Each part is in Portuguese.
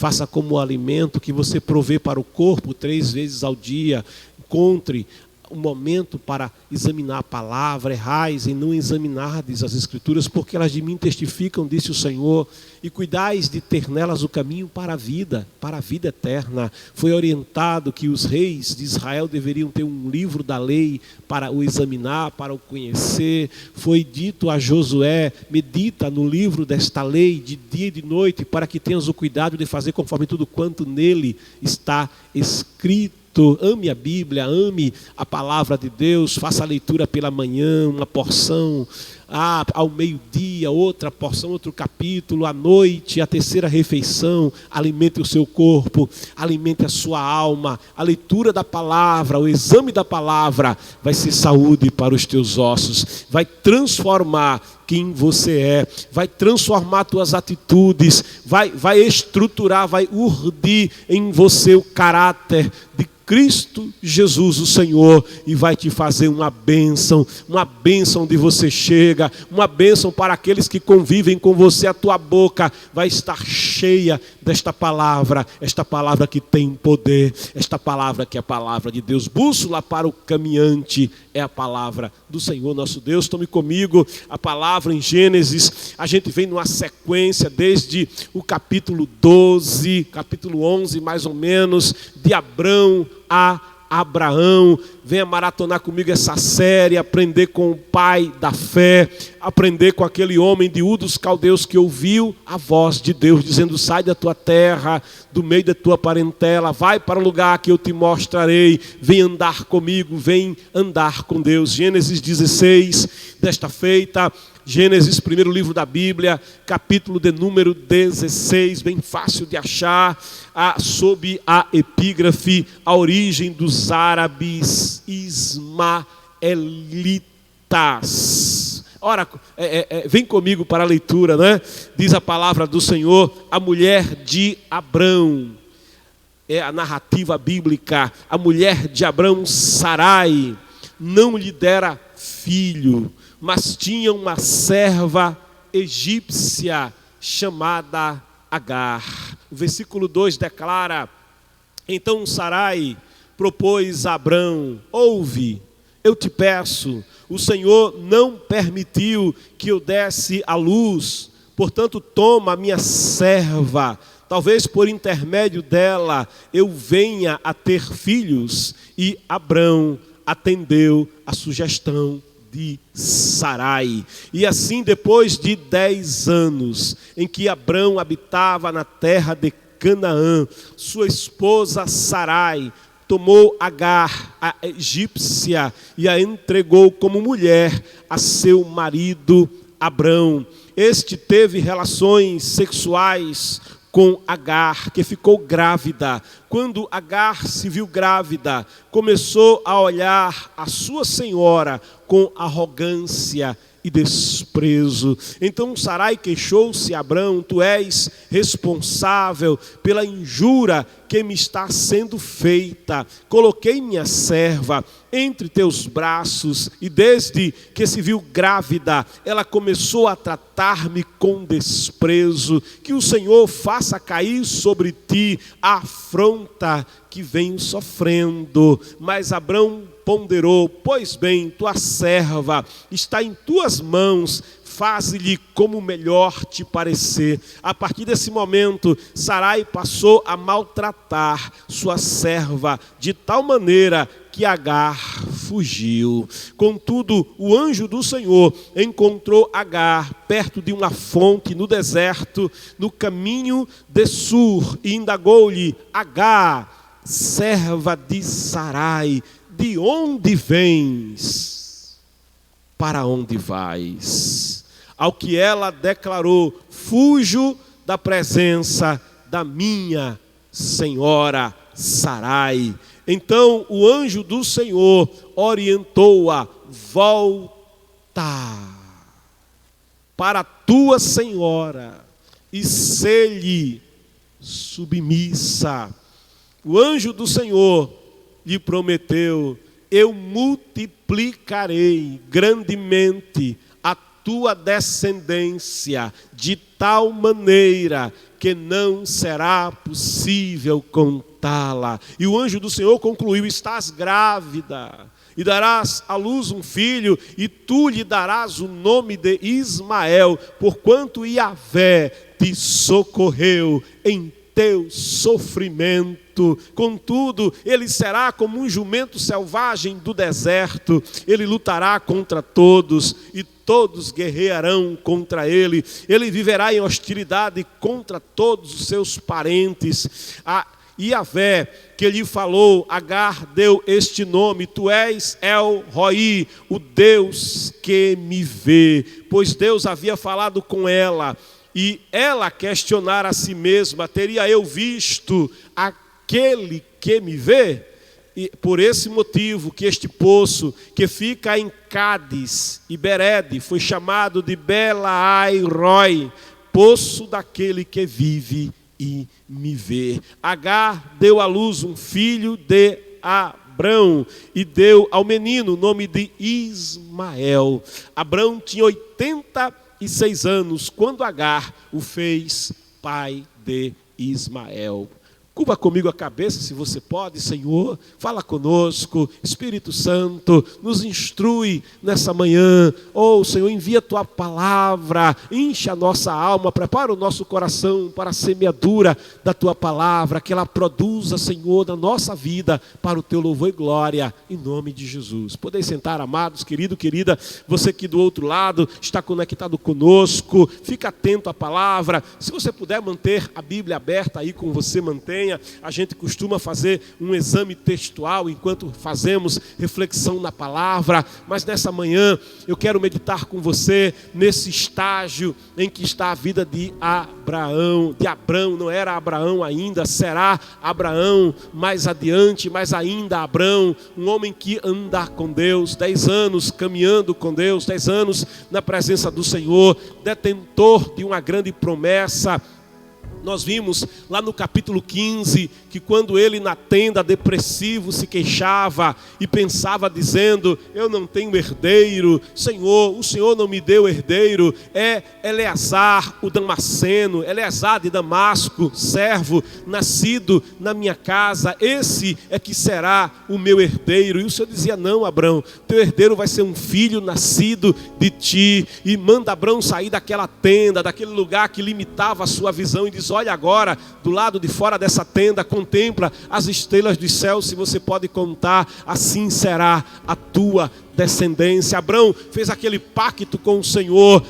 faça como o alimento que você provê para o corpo 3 vezes ao dia. Encontre um momento para examinar a palavra, errais em não examinardes as Escrituras, porque elas de mim testificam, disse o Senhor, e cuidais de ter nelas o caminho para a vida eterna. Foi orientado que os reis de Israel deveriam ter um livro da lei para o examinar, para o conhecer. Foi dito a Josué, medita no livro desta lei de dia e de noite, para que tenhas o cuidado de fazer conforme tudo quanto nele está escrito. Ame a Bíblia, ame a palavra de Deus, faça a leitura pela manhã, uma porção, ao meio-dia, outra porção, outro capítulo, à noite, a terceira refeição. Alimente o seu corpo, alimente a sua alma. A leitura da palavra, o exame da palavra vai ser saúde para os teus ossos, vai transformar quem você é, vai transformar tuas atitudes, vai estruturar, vai urdir em você o caráter de Cristo Jesus, o Senhor, e vai te fazer uma bênção onde você chega, uma bênção para aqueles que convivem com você. A tua boca vai estar cheia desta palavra, esta palavra que tem poder, esta palavra que é a palavra de Deus. Bússola para o caminhante é a palavra do Senhor nosso Deus. Tome comigo a palavra em Gênesis. A gente vem numa sequência desde o capítulo 12, capítulo 11 mais ou menos, de Abrão a Abraão. Venha maratonar comigo essa série, aprender com o pai da fé, aprender com aquele homem de Ur dos Caldeus que ouviu a voz de Deus dizendo: sai da tua terra, do meio da tua parentela, vai para o lugar que eu te mostrarei, vem andar comigo, vem andar com Deus. Gênesis 16, desta feita, Gênesis, primeiro livro da Bíblia, capítulo de número 16, bem fácil de achar, sob a epígrafe, a origem dos árabes ismaelitas. Ora, vem comigo para a leitura, né? Diz a palavra do Senhor: a mulher de Abrão, é a narrativa bíblica, a mulher de Abrão, Sarai, não lhe dera filho, mas tinha uma serva egípcia chamada Agar. O versículo 2 declara: então Sarai propôs a Abrão: ouve, eu te peço, o Senhor não permitiu que eu desse à luz, portanto toma a minha serva, talvez por intermédio dela eu venha a ter filhos. E Abrão atendeu a sugestão de Sarai. E assim, depois de 10 anos em que Abrão habitava na terra de Canaã, sua esposa Sarai tomou Agar, a egípcia, e a entregou como mulher a seu marido Abrão. Este teve relações sexuais com Agar, que ficou grávida. Quando Agar se viu grávida, começou a olhar a sua senhora com arrogância e desprezo. Então Sarai queixou-se a Abrão: tu és responsável pela injúria que me está sendo feita. Coloquei minha serva entre teus braços, e desde que se viu grávida, ela começou a tratar-me com desprezo. Que o Senhor faça cair sobre ti a afronta que venho sofrendo. Mas Abrão ponderou: pois bem, tua serva está em tuas mãos, faze-lhe como melhor te parecer. A partir desse momento, Sarai passou a maltratar sua serva de tal maneira que Agar fugiu. Contudo, o anjo do Senhor encontrou Agar perto de uma fonte no deserto, no caminho de Sur, e indagou-lhe: Agar, serva de Sarai, de onde vens? Para onde vais? Ao que ela declarou: fujo da presença da minha senhora Sarai. Então o anjo do Senhor orientou-a: volta para a tua senhora e sê-lhe submissa. O anjo do Senhor lhe prometeu: eu multiplicarei grandemente a tua descendência, de tal maneira que não será possível contá-la. E o anjo do Senhor concluiu: estás grávida, e darás à luz um filho, e tu lhe darás o nome de Ismael, porquanto Yahvé te socorreu em teu sofrimento. Contudo, ele será como um jumento selvagem do deserto. Ele lutará contra todos, e todos guerrearão contra ele. Ele viverá em hostilidade contra todos os seus parentes. Yahvé, que lhe falou, Agar deu este nome: tu és El Roi, o Deus que me vê. Pois Deus havia falado com ela, e ela questionara a si mesma: teria eu visto aquele que me vê? E por esse motivo que este poço, que fica em Cádiz e Berede, foi chamado de Belai-Roi, poço daquele que vive e me vê. Agar deu à luz um filho de Abrão, e deu ao menino o nome de Ismael. Abrão tinha 86 anos quando Agar o fez pai de Ismael. Curva comigo a cabeça, se você pode. Senhor, fala conosco. Espírito Santo, nos instrui nessa manhã. Senhor, envia a tua palavra, enche a nossa alma, prepara o nosso coração para a semeadura da tua palavra, que ela produza, Senhor, na nossa vida, para o teu louvor e glória, em nome de Jesus. Podem sentar, amados, querido, querida, você que do outro lado está conectado conosco, fica atento à palavra. Se você puder manter a Bíblia aberta aí com você, mantenha. A gente costuma fazer um exame textual enquanto fazemos reflexão na palavra, mas nessa manhã eu quero meditar com você nesse estágio em que está a vida de Abraão. De Abrão, não era Abraão ainda, será Abraão mais adiante, mas ainda Abrão, um homem que anda com Deus, 10 anos caminhando com Deus, 10 anos na presença do Senhor, detentor de uma grande promessa. Nós vimos lá no capítulo 15, que quando ele na tenda depressivo se queixava e pensava dizendo: eu não tenho herdeiro, Senhor, o Senhor não me deu herdeiro. É Eleazar o Damasceno, Eleazar de Damasco, servo, nascido na minha casa, esse é que será o meu herdeiro. E o Senhor dizia: não, Abrão, teu herdeiro vai ser um filho nascido de ti. E manda Abrão sair daquela tenda, daquele lugar que limitava a sua visão, e diz: olha agora, do lado de fora dessa tenda, contempla as estrelas dos céus, se você pode contar, assim será a tua descendência. Abrão fez aquele pacto com o Senhor,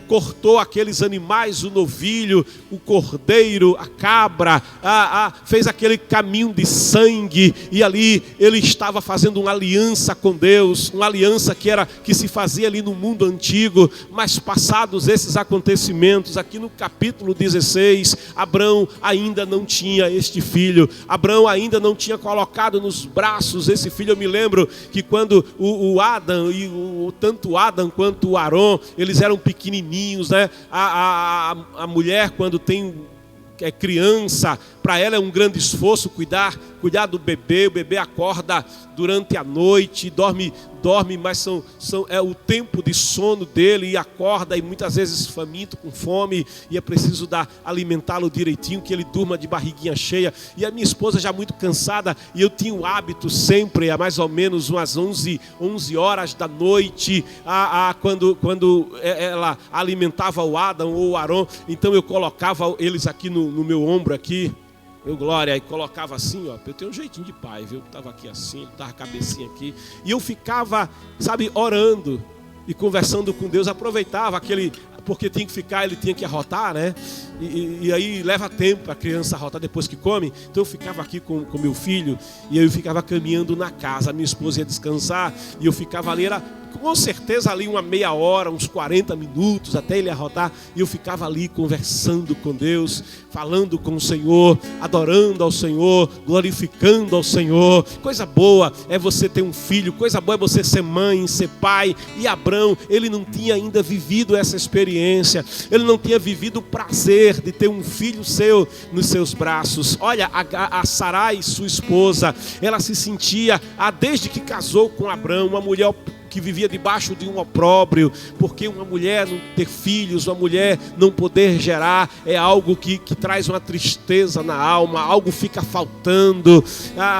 cortou aqueles animais, o novilho, o cordeiro, a cabra, fez aquele caminho de sangue, e ali ele estava fazendo uma aliança com Deus, uma aliança que se fazia ali no mundo antigo. Mas passados esses acontecimentos, aqui no capítulo 16, Abrão ainda não tinha este filho, Abrão ainda não tinha colocado nos braços esse filho. Eu me lembro que quando o Adão, tanto o Adão quanto o Arão, eles eram pequenininhos, né? A mulher, quando tem criança, para ela é um grande esforço cuidar do bebê. O bebê acorda durante a noite, dorme, mas é o tempo de sono dele, e acorda, e muitas vezes faminto, com fome, e é preciso alimentá-lo direitinho, que ele durma de barriguinha cheia. E a minha esposa já muito cansada, e eu tinha o hábito sempre, a mais ou menos umas 11 horas da noite, quando ela alimentava o Adão ou o Arão, então eu colocava eles aqui no meu ombro aqui, meu glória, e colocava assim, ó. Eu tenho um jeitinho de pai, viu? Estava aqui assim, estava a cabecinha aqui, e eu ficava, orando e conversando com Deus. Aproveitava porque tinha que ficar, ele tinha que arrotar, né? E aí leva tempo para a criança arrotar depois que come. Então eu ficava aqui com meu filho, e eu ficava caminhando na casa. A minha esposa ia descansar, e eu ficava ali, era com certeza ali uma meia hora, uns 40 minutos até ele arrotar, e eu ficava ali conversando com Deus, falando com o Senhor, adorando ao Senhor, glorificando ao Senhor. Coisa boa é você ter um filho, coisa boa é você ser mãe, ser pai. E Abrão, ele não tinha ainda vivido essa experiência, ele não tinha vivido o prazer de ter um filho seu nos seus braços. Olha, a Sarai, sua esposa, ela se sentia, desde que casou com Abrão, uma mulher que vivia debaixo de um opróbrio, porque uma mulher não ter filhos, uma mulher não poder gerar, é algo que traz uma tristeza na alma, algo fica faltando,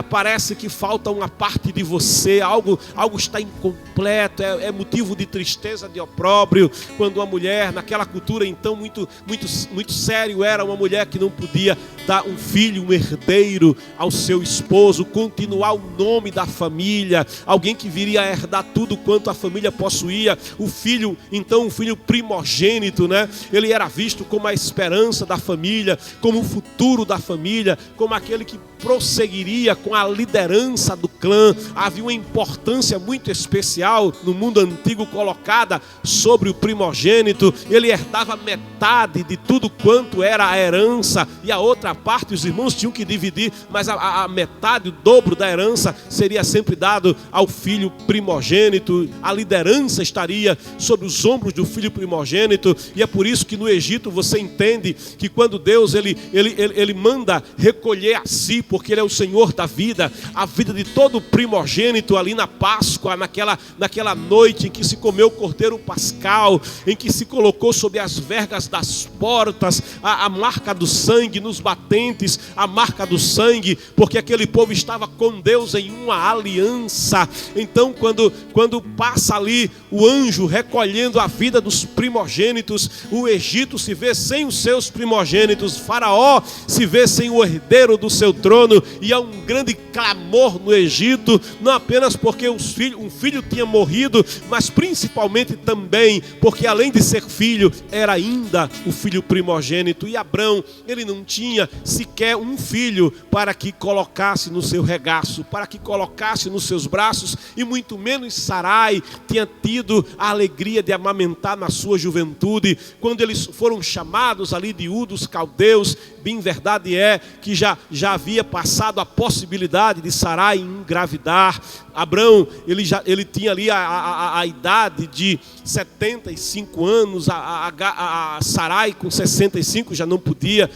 parece que falta uma parte de você, algo está incompleto, é motivo de tristeza, de opróbrio, quando uma mulher, naquela cultura então muito sério, era uma mulher que não podia dar um filho, um herdeiro ao seu esposo, continuar o nome da família, alguém que viria a herdar tudo quanto a família possuía, o filho, então o filho primogênito, né? Ele era visto como a esperança da família, como o futuro da família, como aquele que prosseguiria com a liderança do clã. Havia uma importância muito especial no mundo antigo colocada sobre o primogênito. Ele herdava metade de tudo quanto era a herança, e a outra parte os irmãos tinham que dividir, mas a metade, o dobro da herança seria sempre dado ao filho primogênito. A liderança estaria sobre os ombros do filho primogênito, e é por isso que no Egito você entende que quando Deus ele manda recolher a si, porque Ele é o Senhor da vida, a vida de todo primogênito ali na Páscoa, naquela noite em que se comeu o cordeiro pascal, em que se colocou sobre as vergas das portas a marca do sangue, nos batentes a marca do sangue, porque aquele povo estava com Deus em uma aliança. Então quando passa ali o anjo recolhendo a vida dos primogênitos, o Egito se vê sem os seus primogênitos, Faraó se vê sem o herdeiro do seu trono, e há um grande clamor no Egito, não apenas porque um filho tinha morrido, mas principalmente também porque além de ser filho, era ainda o filho primogênito. E Abrão, ele não tinha sequer um filho para que colocasse no seu regaço, para que colocasse nos seus braços, e muito menos Sarai tinha tido a alegria de amamentar na sua juventude. Quando eles foram chamados ali de Ur dos Caldeus, bem verdade é que já havia passado a possibilidade de Sarai engravidar. Abrão, ele tinha ali a idade de 75 anos, a Sarai com 65 já não podia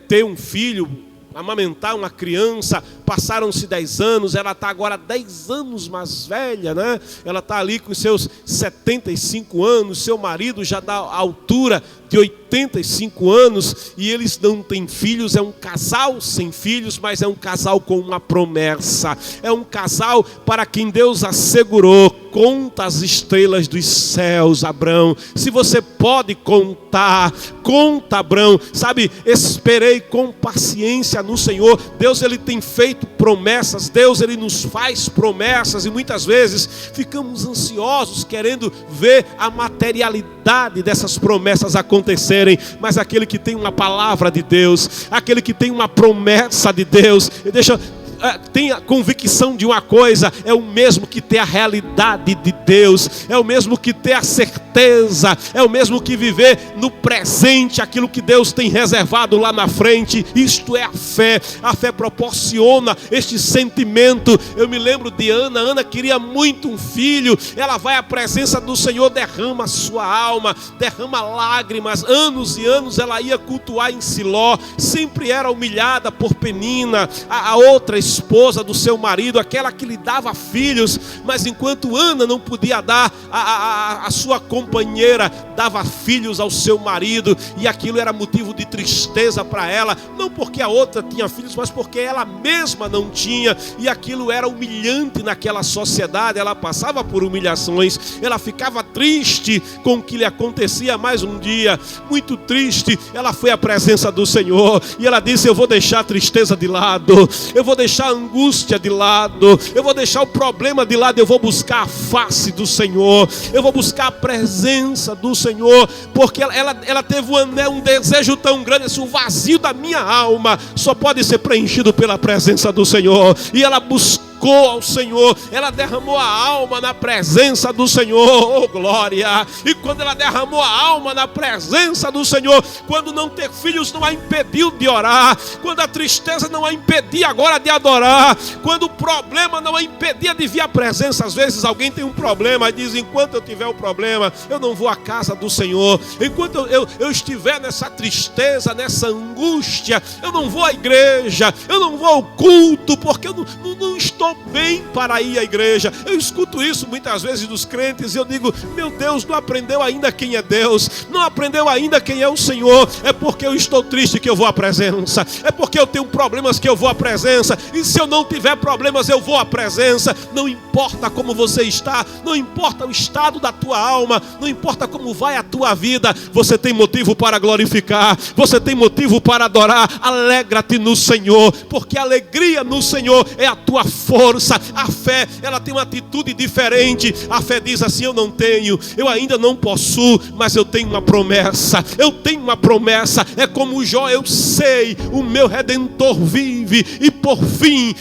ter um filho, amamentar uma criança. Passaram-se 10 anos, ela está agora 10 anos mais velha, né? Ela está ali com seus 75 anos, seu marido já dá a altura de 85 anos, e eles não têm filhos. É um casal sem filhos, mas é um casal com uma promessa, é um casal para quem Deus assegurou: conta as estrelas dos céus, Abrão. Se você pode contar, conta, Abrão. Sabe, esperei com paciência no Senhor. Deus, ele tem feito promessas, Deus, ele nos faz promessas, e muitas vezes ficamos ansiosos querendo ver a materialidade dessas promessas acontecerem, mas aquele que tem uma palavra de Deus, aquele que tem uma promessa de Deus, tenha convicção de uma coisa: é o mesmo que ter a realidade de Deus, é o mesmo que ter a certeza, é o mesmo que viver no presente aquilo que Deus tem reservado lá na frente. Isto é a fé. A fé proporciona este sentimento. Eu me lembro de Ana queria muito um filho, ela vai à presença do Senhor, derrama a sua alma, derrama lágrimas. Anos e anos ela ia cultuar em Siló, sempre era humilhada por Penina, a outra esposa do seu marido, aquela que lhe dava filhos, mas enquanto Ana não podia dar, a sua companheira dava filhos ao seu marido, e aquilo era motivo de tristeza para ela, não porque a outra tinha filhos, mas porque ela mesma não tinha, e aquilo era humilhante naquela sociedade. Ela passava por humilhações, ela ficava triste com o que lhe acontecia. Mais um dia, muito triste, ela foi à presença do Senhor, e ela disse: eu vou deixar a tristeza de lado, eu vou deixar a angústia de lado, eu vou deixar o problema de lado, eu vou buscar a face do Senhor, eu vou buscar a presença do Senhor, porque ela teve um desejo tão grande, assim, o vazio da minha alma só pode ser preenchido pela presença do Senhor, e ela buscou ao Senhor, ela derramou a alma na presença do Senhor, oh glória! E quando ela derramou a alma na presença do Senhor, quando não ter filhos não a impediu de orar, quando a tristeza não a impedia agora de adorar, quando o problema não a impedia de vir à presença. Às vezes alguém tem um problema e diz: enquanto eu tiver o problema, eu não vou à casa do Senhor, enquanto eu estiver nessa tristeza, nessa angústia, eu não vou à igreja, eu não vou ao culto, porque eu não estou estou bem para ir à igreja. Eu escuto isso muitas vezes dos crentes e eu digo, meu Deus, não aprendeu ainda quem é Deus, não aprendeu ainda quem é o Senhor. É porque eu estou triste que eu vou à presença, é porque eu tenho problemas que eu vou à presença, e se eu não tiver problemas eu vou à presença. Não importa como você está, não importa o estado da tua alma, não importa como vai a tua vida, você tem motivo para glorificar, você tem motivo para adorar. Alegra-te no Senhor, porque a alegria no Senhor é a tua força. A fé, ela tem uma atitude diferente. A fé diz assim, eu não tenho, eu ainda não possuo, mas eu tenho uma promessa, eu tenho uma promessa. É como Jó, eu sei, o meu Redentor vive, e por fim,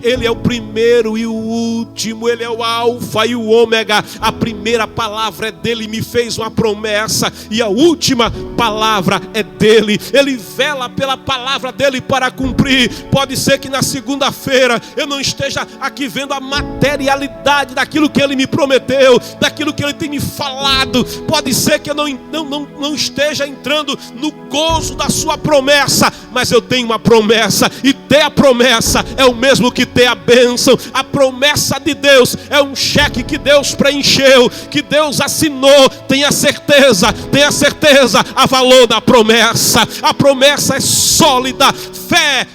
Ele é o primeiro e o último, Ele é o alfa e o ômega. A primeira palavra é dele, me fez uma promessa, e a última palavra é dele. Ele vela pela palavra dele para cumprir. Pode ser que na segunda-feira eu não esteja aqui vendo a materialidade daquilo que ele me prometeu, daquilo que ele tem me falado. Pode ser que eu não esteja entrando no gozo da sua promessa, mas eu tenho uma promessa, e ter a promessa é o mesmo que ter a bênção. A promessa de Deus é um cheque que Deus preencheu, que Deus assinou. Tenha certeza, a valor da promessa. A promessa é sólida. Fé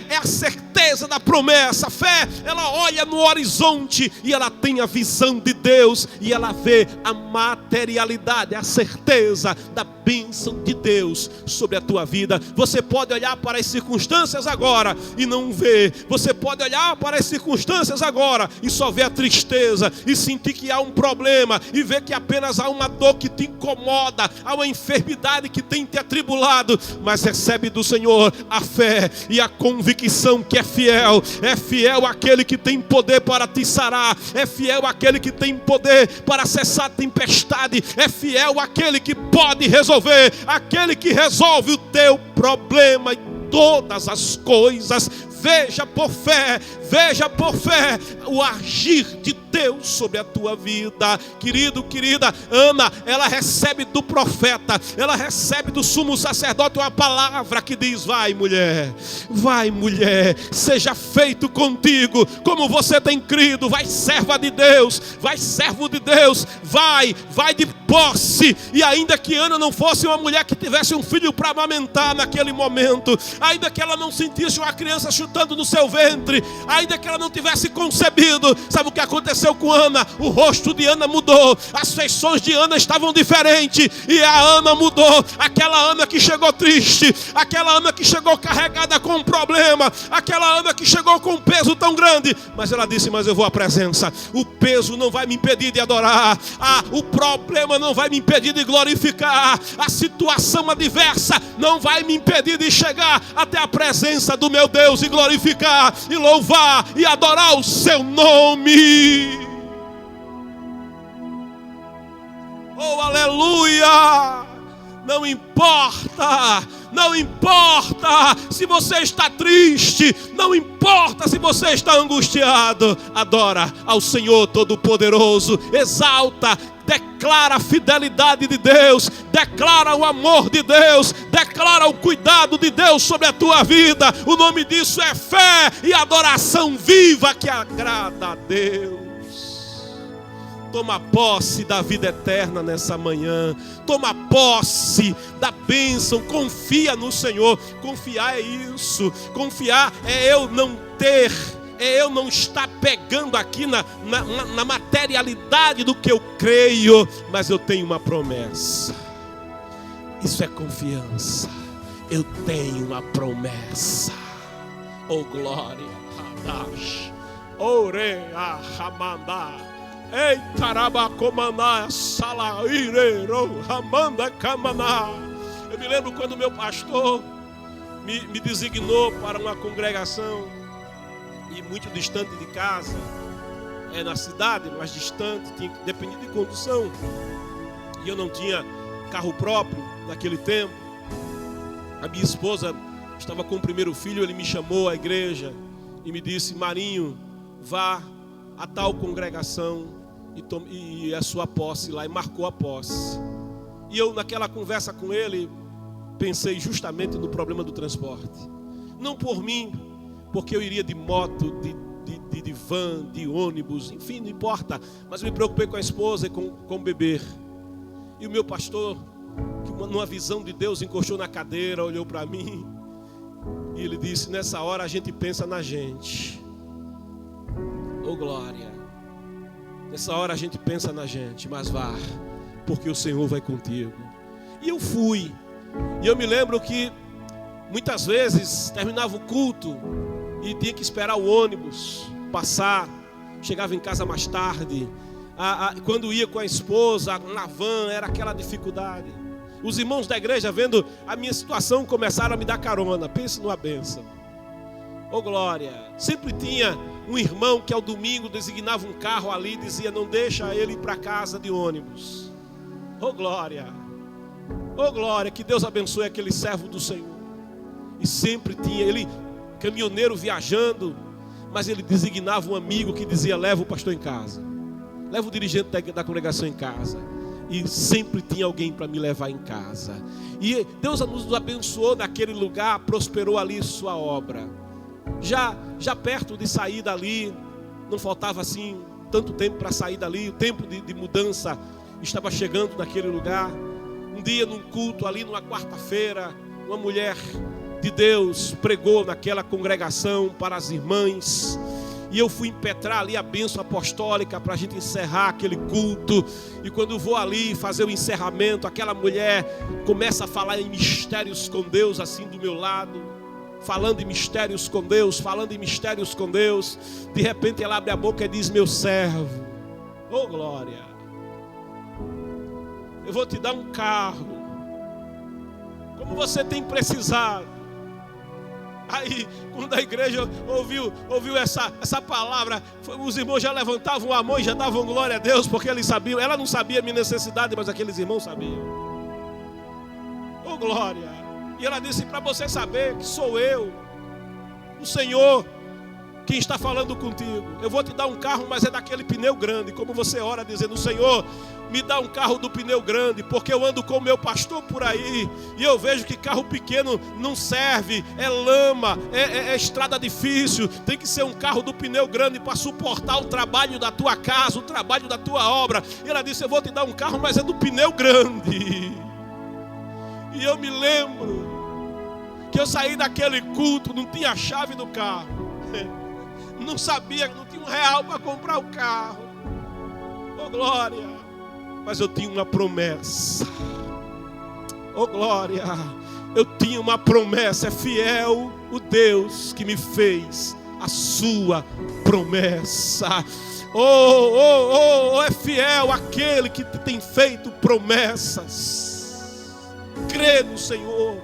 é a certeza da promessa. Fé, ela olha no horizonte e ela tem a visão de Deus, e ela vê a materialidade, a certeza da bênção de Deus sobre a tua vida. Você pode olhar para as circunstâncias agora e não ver. Você pode olhar para as circunstâncias agora e só ver a tristeza, e sentir que há um problema, e ver que apenas há uma dor que te incomoda, há uma enfermidade que tem te atribulado. Mas recebe do Senhor a fé e a convicção que é fiel aquele que tem poder para te sarar, é fiel aquele que tem poder para cessar a tempestade, é fiel aquele que pode resolver, aquele que resolve o teu problema e todas as coisas. Veja por fé o agir de Deus sobre a tua vida. Querido, querida, Ana, ela recebe do profeta, ela recebe do sumo sacerdote uma palavra que diz: vai mulher, seja feito contigo como você tem crido. Vai, serva de Deus, vai, servo de Deus, vai de posse. E ainda que Ana não fosse uma mulher que tivesse um filho para amamentar naquele momento, ainda que ela não sentisse uma criança chutando no seu ventre, ainda que ela não tivesse concebido, sabe o que aconteceu com Ana? O rosto de Ana mudou, as feições de Ana estavam diferentes, e a Ana mudou. Aquela Ana que chegou triste, aquela Ana que chegou carregada com um problema, aquela Ana que chegou com um peso tão grande, mas ela disse: mas eu vou à presença. O peso não vai me impedir de adorar, o problema não vai me impedir de glorificar, a situação adversa não vai me impedir de chegar até a presença do meu Deus e glorificar, e louvar e adorar o seu nome. Oh, aleluia! Não importa se você está triste, não importa se você está angustiado. Adora ao Senhor Todo-Poderoso, exalta, declara a fidelidade de Deus, declara o amor de Deus, declara o cuidado de Deus sobre a tua vida. O nome disso é fé e adoração viva que agrada a Deus. Toma posse da vida eterna nessa manhã. Toma posse da bênção. Confia no Senhor. Confiar é isso. Confiar é eu não ter, é eu não estar pegando aqui na materialidade do que eu creio, mas eu tenho uma promessa. Isso é confiança. Eu tenho uma promessa. Oh glória. Hadash. Ore a Ramandá. Ei, Tarabacomana, Salairero, Ramanda Camaná. Eu me lembro quando meu pastor me designou para uma congregação, e muito distante de casa, na cidade, mas distante, dependia de condução, e eu não tinha carro próprio naquele tempo. A minha esposa estava com o primeiro filho, ele me chamou à igreja e me disse: Marinho, vá a tal congregação e a sua posse lá, e marcou a posse. E eu, naquela conversa com ele, pensei justamente no problema do transporte. Não por mim, porque eu iria de moto, de van, de ônibus, enfim, não importa. Mas eu me preocupei com a esposa e com o bebê. E o meu pastor, que numa visão de Deus, encostou na cadeira, olhou para mim e ele disse: nessa hora a gente pensa na gente. Oh glória! Nessa hora a gente pensa na gente, mas vá, porque o Senhor vai contigo. E eu fui. E eu me lembro que muitas vezes terminava o culto e tinha que esperar o ônibus passar. Chegava em casa mais tarde. Quando ia com a esposa na van, era aquela dificuldade. Os irmãos da igreja, vendo a minha situação, começaram a me dar carona. Pense numa bênção. Oh glória! Sempre tinha um irmão que ao domingo designava um carro ali e dizia: não deixa ele ir para casa de ônibus. Oh glória! Oh glória! Que Deus abençoe aquele servo do Senhor. E sempre tinha ele, caminhoneiro viajando, mas ele designava um amigo que dizia: leva o pastor em casa, leva o dirigente da congregação em casa. E sempre tinha alguém para me levar em casa. E Deus nos abençoou naquele lugar, prosperou ali sua obra. Já perto de sair dali, não faltava assim tanto tempo para sair dali, o tempo de mudança estava chegando naquele lugar. Um dia num culto ali, numa quarta-feira, uma mulher de Deus pregou naquela congregação para as irmãs. E eu fui impetrar ali a bênção apostólica para a gente encerrar aquele culto. E quando eu vou ali fazer o encerramento, aquela mulher começa a falar em mistérios com Deus assim do meu lado. Falando em mistérios com Deus, falando em mistérios com Deus. De repente ela abre a boca e diz: meu servo, oh glória, eu vou te dar um carro, como você tem precisado. Aí, quando a igreja ouviu essa palavra, os irmãos já levantavam a mão e já davam glória a Deus, porque eles sabiam. Ela não sabia a minha necessidade, mas aqueles irmãos sabiam. Oh glória! E ela disse: para você saber que sou eu, o Senhor, quem está falando contigo. Eu vou te dar um carro, mas é daquele pneu grande. Como você ora dizendo: Senhor, me dá um carro do pneu grande, porque eu ando com o meu pastor por aí e eu vejo que carro pequeno não serve, é lama, é estrada difícil. Tem que ser um carro do pneu grande para suportar o trabalho da tua casa, o trabalho da tua obra. E ela disse: eu vou te dar um carro, mas é do pneu grande. E eu me lembro que eu saí daquele culto, não tinha a chave do carro, não sabia, não tinha R$1 para comprar o carro. Oh glória! Mas eu tinha uma promessa. Oh glória! Eu tinha uma promessa. É fiel o Deus que me fez a sua promessa. É fiel aquele que tem feito promessas. Crê no Senhor,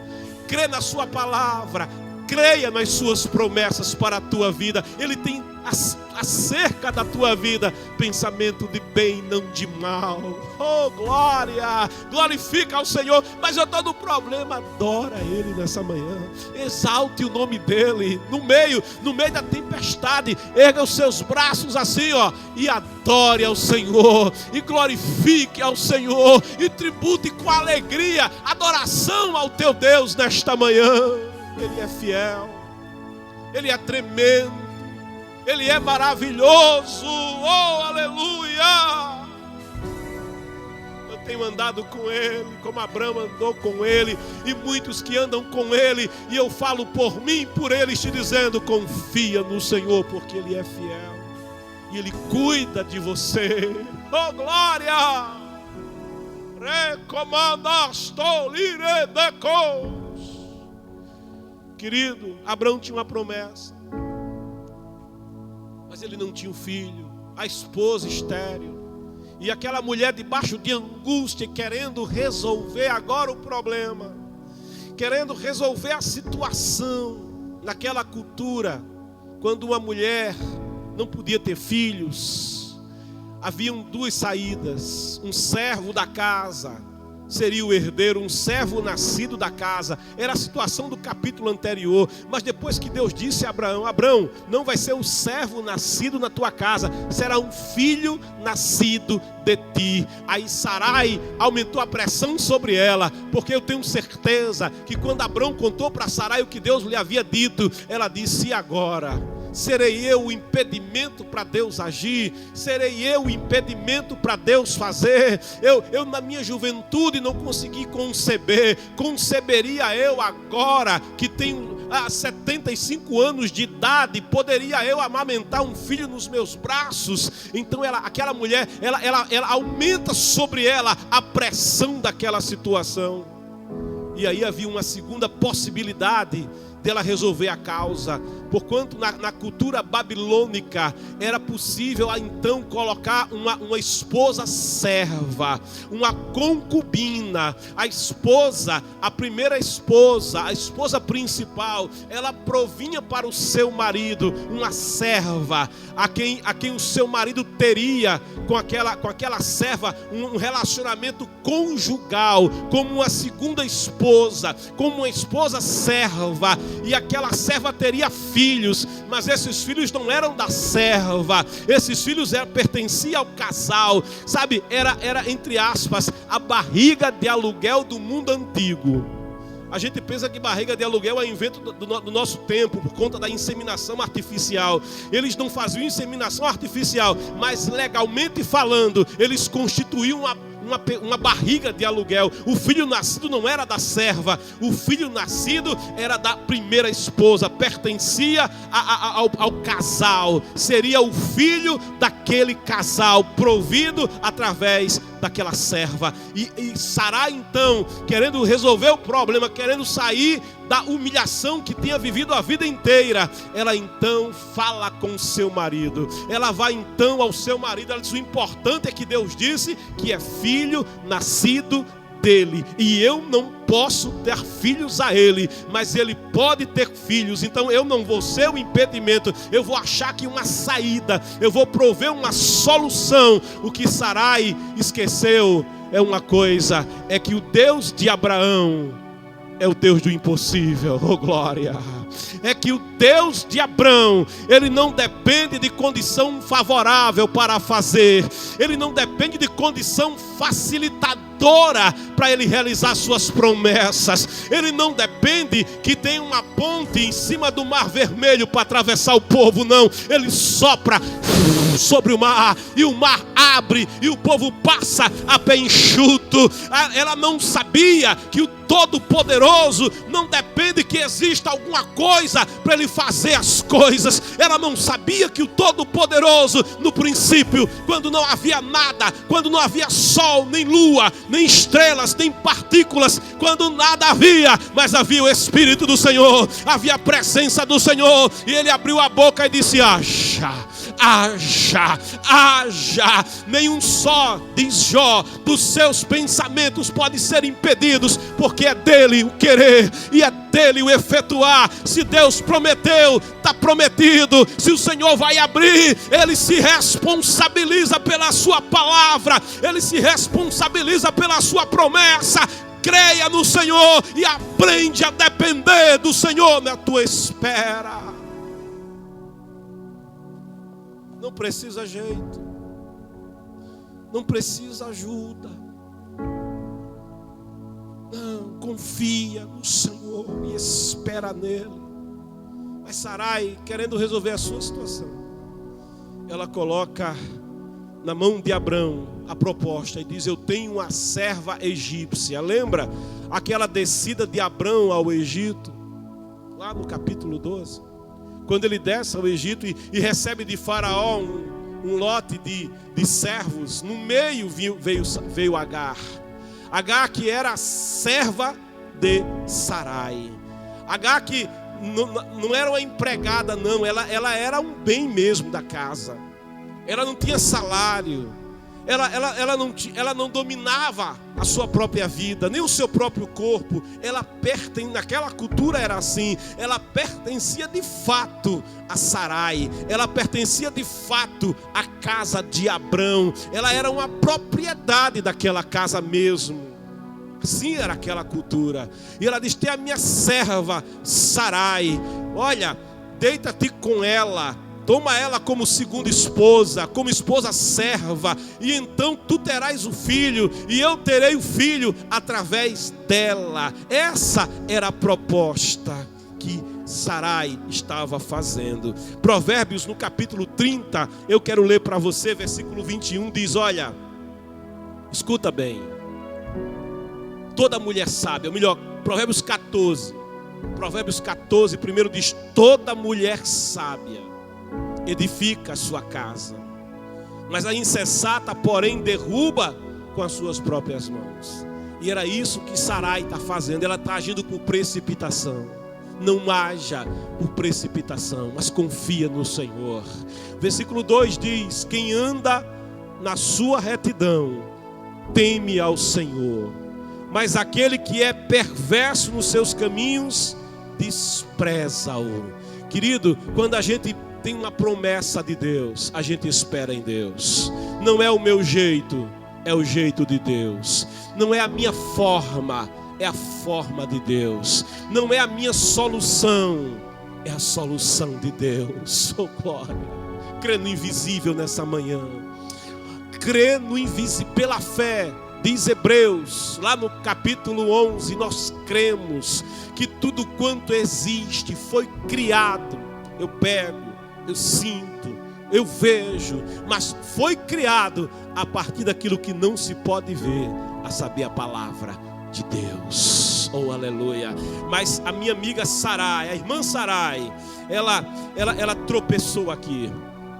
crê na sua palavra, creia nas suas promessas para a tua vida. Ele tem acerca da tua vida pensamento de bem, não de mal. Oh glória! Glorifica ao Senhor. Mas eu estou no problema. Adora Ele nessa manhã. Exalte o nome dEle no meio da tempestade. Erga os seus braços assim, ó, e adore ao Senhor, e glorifique ao Senhor, e tribute com alegria adoração ao teu Deus nesta manhã. Ele é fiel, Ele é tremendo, Ele é maravilhoso. Oh, aleluia! Eu tenho andado com Ele, como Abraão andou com Ele, e muitos que andam com Ele, e eu falo por mim, por eles, te dizendo: confia no Senhor, porque Ele é fiel, e Ele cuida de você. Oh, glória! Recomandaste lire decos. Querido, Abraão tinha uma promessa, mas ele não tinha um filho, a esposa estéril, e aquela mulher debaixo de angústia, querendo resolver agora o problema, querendo resolver a situação. Naquela cultura, quando uma mulher não podia ter filhos, haviam duas saídas: um servo da casa seria o herdeiro, um servo nascido da casa. Era a situação do capítulo anterior. Mas depois que Deus disse a Abraão: Abraão, não vai ser um servo nascido na tua casa, será um filho nascido de ti. Aí Sarai aumentou a pressão sobre ela, porque eu tenho certeza que quando Abraão contou para Sarai o que Deus lhe havia dito, ela disse: e agora? Serei eu o impedimento para Deus agir? Serei eu o impedimento para Deus fazer? Eu na minha juventude não consegui conceber. Conceberia eu agora que tenho 75 anos de idade? Poderia eu amamentar um filho nos meus braços? Então aquela mulher, ela aumenta sobre ela a pressão daquela situação. E aí havia uma segunda possibilidade dela resolver a causa, porquanto na cultura babilônica era possível então colocar uma esposa serva, uma concubina. A esposa, a primeira esposa, a esposa principal, ela provinha para o seu marido uma serva, a quem o seu marido teria com aquela serva um relacionamento conjugal, como uma segunda esposa, como uma esposa serva. E aquela serva teria filhos, mas esses filhos não eram da serva, esses filhos pertenciam ao casal, sabe? Era entre aspas a barriga de aluguel do mundo antigo. A gente pensa que barriga de aluguel é invento do nosso tempo, por conta da inseminação artificial. Eles não faziam inseminação artificial, mas legalmente falando, eles constituíam uma barriga de aluguel. O filho nascido não era da serva, o filho nascido era da primeira esposa, pertencia ao casal, seria o filho daquele casal, provido através daquela serva. E Sarai então, querendo resolver o problema, querendo sair da humilhação que tinha vivido a vida inteira, ela então fala com seu marido. Ela vai então ao seu marido, ela diz: o importante é que Deus disse que é filho nascido dele, e eu não posso ter filhos a ele, mas ele pode ter filhos. Então eu não vou ser o impedimento, eu vou achar aqui uma saída, eu vou prover uma solução. O que Sarai esqueceu é uma coisa, é que o Deus de Abraão é o Deus do impossível. Oh glória! É que o Deus de Abraão, ele não depende de condição favorável para fazer, ele não depende de condição facilitadora para ele realizar suas promessas. Ele não depende que tenha uma ponte em cima do mar vermelho para atravessar o povo, não. Ele sopra sobre o mar e o mar abre e o povo passa a pé enxuto. Ela não sabia que o Todo-Poderoso não depende que exista alguma coisa para ele fazer as coisas. Ela não sabia que o Todo-Poderoso, no princípio, quando não havia nada, quando não havia sol, nem lua, nem estrelas, nem partículas, quando nada havia, mas havia o Espírito do Senhor, havia a presença do Senhor, e ele abriu a boca e disse: haja, haja, haja. Nenhum só, diz Jó, dos seus pensamentos pode ser impedidos, porque é dele o querer e é dele o efetuar. Se Deus prometeu, está prometido. Se o Senhor vai abrir, ele se responsabiliza pela sua palavra, ele se responsabiliza pela sua promessa. Creia no Senhor e aprende a depender do Senhor na tua espera. Não precisa jeito, não precisa ajuda. Não, confia no Senhor e espera nele. Mas Sarai, querendo resolver a sua situação, ela coloca na mão de Abrão a proposta e diz: eu tenho uma serva egípcia. Lembra aquela descida de Abrão ao Egito, lá no capítulo 12? Quando ele desce ao Egito e recebe de Faraó um lote de servos, no meio veio Agar. Agar, que era a serva de Sarai. Agar, que não era uma empregada, não. Ela era um bem mesmo da casa. Ela não tinha salário. Ela não dominava a sua própria vida, nem o seu próprio corpo. Naquela cultura era assim. Ela pertencia de fato a Sarai. Ela pertencia de fato à casa de Abrão. Ela era uma propriedade daquela casa mesmo. Assim era aquela cultura. E ela diz: tem a minha serva Sarai. Olha, deita-te com ela, toma ela como segunda esposa, como esposa serva, e então tu terás o filho, e eu terei o filho através dela. Essa era a proposta que Sarai estava fazendo. Provérbios no capítulo 30, eu quero ler para você, versículo 21, diz, olha, escuta bem, toda mulher sábia, ou melhor, Provérbios 14, primeiro diz, toda mulher sábia edifica a sua casa, mas a insensata, porém, derruba com as suas próprias mãos. E era isso que Sarai está fazendo, ela está agindo por precipitação. Não haja por precipitação, mas confia no Senhor. Versículo 2 diz, quem anda na sua retidão, teme ao Senhor, mas aquele que é perverso nos seus caminhos, despreza-o. Querido, quando a gente tem uma promessa de Deus, a gente espera em Deus. Não é o meu jeito, é o jeito de Deus. Não é a minha forma, é a forma de Deus. Não é a minha solução, é a solução de Deus. Oh glória! Crê no invisível nessa manhã. Crê no invisível pela fé. Diz Hebreus, lá no capítulo 11, nós cremos que tudo quanto existe foi criado. Eu pego, eu sinto, eu vejo, mas foi criado a partir daquilo que não se pode ver, a saber, a palavra de Deus. Oh, aleluia. Mas a minha amiga Sarai, a irmã Sarai, ela tropeçou aqui.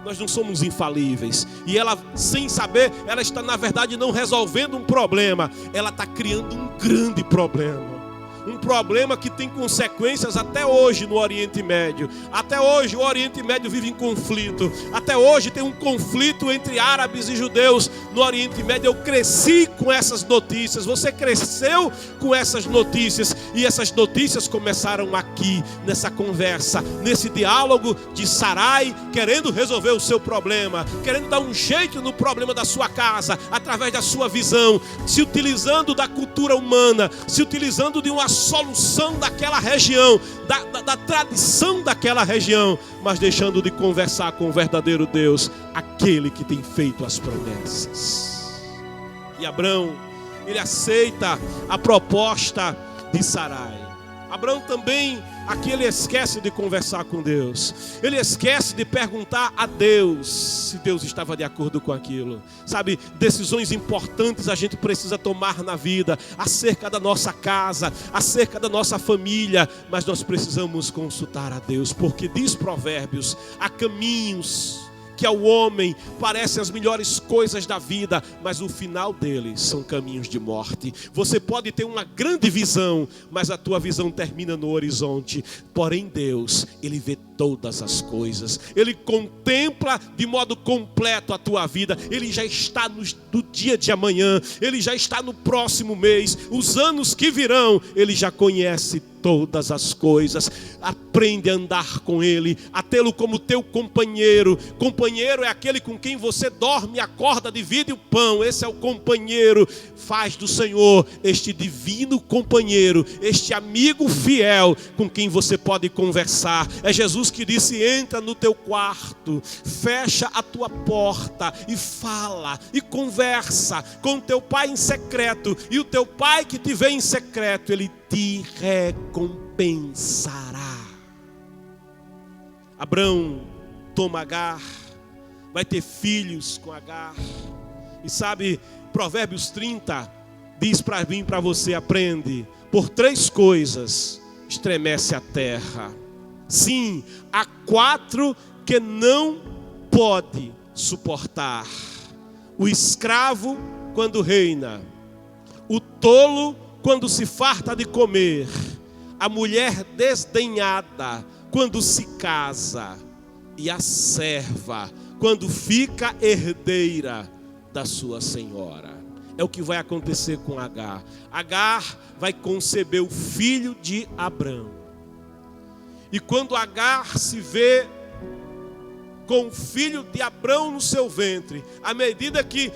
Nós não somos infalíveis. E ela, sem saber, ela está na verdade não resolvendo um problema, ela está criando um grande problema. Um problema que tem consequências até hoje no Oriente Médio. Até hoje o Oriente Médio vive em conflito. Até hoje tem um conflito entre árabes e judeus no Oriente Médio. Eu cresci com essas notícias. Você cresceu com essas notícias. E essas notícias começaram aqui, nessa conversa, nesse diálogo de Sarai, querendo resolver o seu problema, querendo dar um jeito no problema da sua casa, através da sua visão, se utilizando da cultura humana, se utilizando de uma solução daquela região, da tradição daquela região, mas deixando de conversar com o verdadeiro Deus, aquele que tem feito as promessas. E Abrão, ele aceita a proposta de Sarai. Abrão também, aqui ele esquece de conversar com Deus. Ele esquece de perguntar a Deus se Deus estava de acordo com aquilo. Sabe, decisões importantes a gente precisa tomar na vida, acerca da nossa casa, acerca da nossa família, mas nós precisamos consultar a Deus, porque diz Provérbios, há caminhos que ao homem parecem as melhores coisas da vida, mas o final deles são caminhos de morte. Você pode ter uma grande visão, mas a tua visão termina no horizonte. Porém Deus, Ele vê todas as coisas. Ele contempla de modo completo a tua vida. Ele já está no dia de amanhã. Ele já está no próximo mês. Os anos que virão, Ele já conhece todas as coisas. Aprende a andar com Ele, a tê-lo como teu companheiro. Companheiro é aquele com quem você dorme, acorda, divide o pão. Esse é o companheiro. Faz do Senhor este divino companheiro, este amigo fiel com quem você pode conversar. É Jesus que disse, entra no teu quarto, fecha a tua porta e fala e conversa com teu pai em secreto, e o teu pai que te vê em secreto, ele te recompensará. Abrão toma Agar, vai ter filhos com Agar. E sabe, Provérbios 30 diz para mim, para você, aprende: por 3 coisas estremece a terra. Sim, há 4 que não pode suportar: o escravo quando reina, o tolo quando se farta de comer, a mulher desdenhada quando se casa, e a serva quando fica herdeira da sua senhora. É o que vai acontecer com Agar. Agar vai conceber o filho de Abrão. E quando Agar se vê com o filho de Abrão no seu ventre, à medida que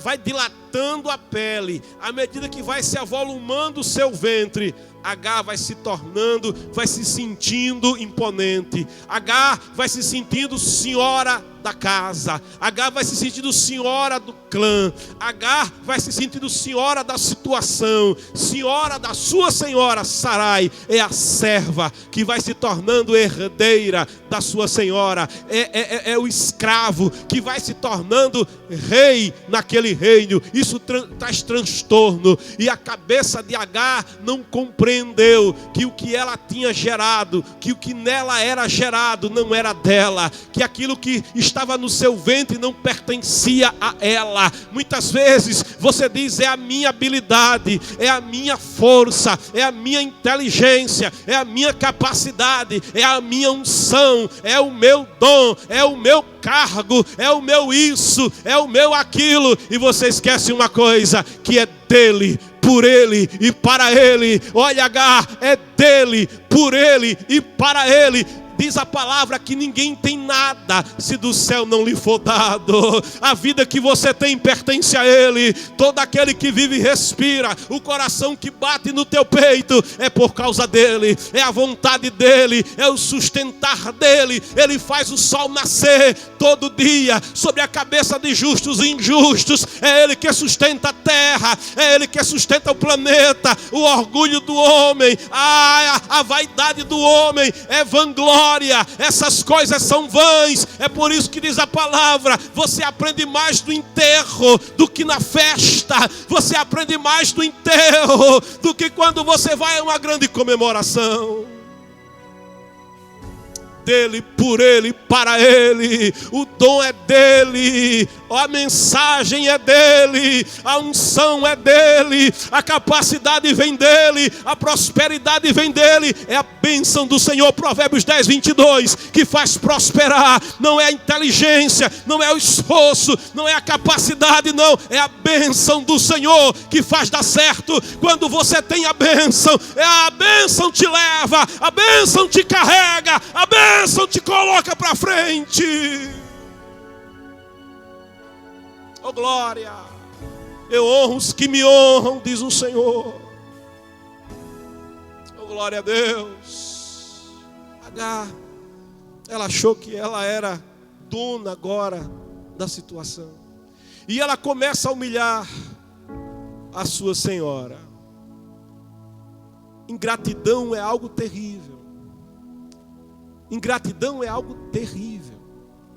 vai dilatando dilatando a pele, à medida que vai se avolumando o seu ventre, Agar vai se tornando, vai se sentindo imponente. Agar vai se sentindo senhora da casa. Agar vai se sentindo senhora do clã. Agar vai se sentindo senhora da situação. Senhora da sua senhora. Sarai é a serva que vai se tornando herdeira da sua senhora. É o escravo que vai se tornando rei naquele reino. Isso traz transtorno. E a cabeça de Agar não compreendeu que o que ela tinha gerado, que o que nela era gerado não era dela, que aquilo que estava no seu ventre não pertencia a ela. Muitas vezes você diz: é a minha habilidade, é a minha força, é a minha inteligência, é a minha capacidade, é a minha unção, é o meu dom, é o meu cargo, é o meu isso, é o meu aquilo. E você esquece uma coisa, que é dele, por ele e para ele. Olha, Agar, é dele, por ele e para ele. Diz a palavra que ninguém tem nada se do céu não lhe for dado. A vida que você tem pertence a Ele. Todo aquele que vive e respira, o coração que bate no teu peito, é por causa dEle, é a vontade dEle, é o sustentar dEle. Ele faz o sol nascer todo dia sobre a cabeça de justos e injustos. É Ele que sustenta a terra, é Ele que sustenta o planeta. O orgulho do homem, a vaidade do homem é vanglória. Essas coisas são vãs. É por isso que diz a palavra: você aprende mais do enterro do que na festa. Você aprende mais do enterro do que quando você vai a uma grande comemoração. Dele, por ele, para ele. O dom é dele, a mensagem é dele, a unção é dele, a capacidade vem dele, a prosperidade vem dele. É a bênção do Senhor. Provérbios 10, 22, que faz prosperar. Não é a inteligência, não é o esforço, não é a capacidade, não. É a bênção do Senhor que faz dar certo. Quando você tem a bênção, a bênção te leva, a bênção te carrega, a bênção te coloca para frente. Oh glória, eu honro os que me honram, diz o Senhor. Oh glória a Deus. Agar, ela achou que ela era dona agora da situação, e ela começa a humilhar a sua senhora. Ingratidão é algo terrível. Ingratidão é algo terrível.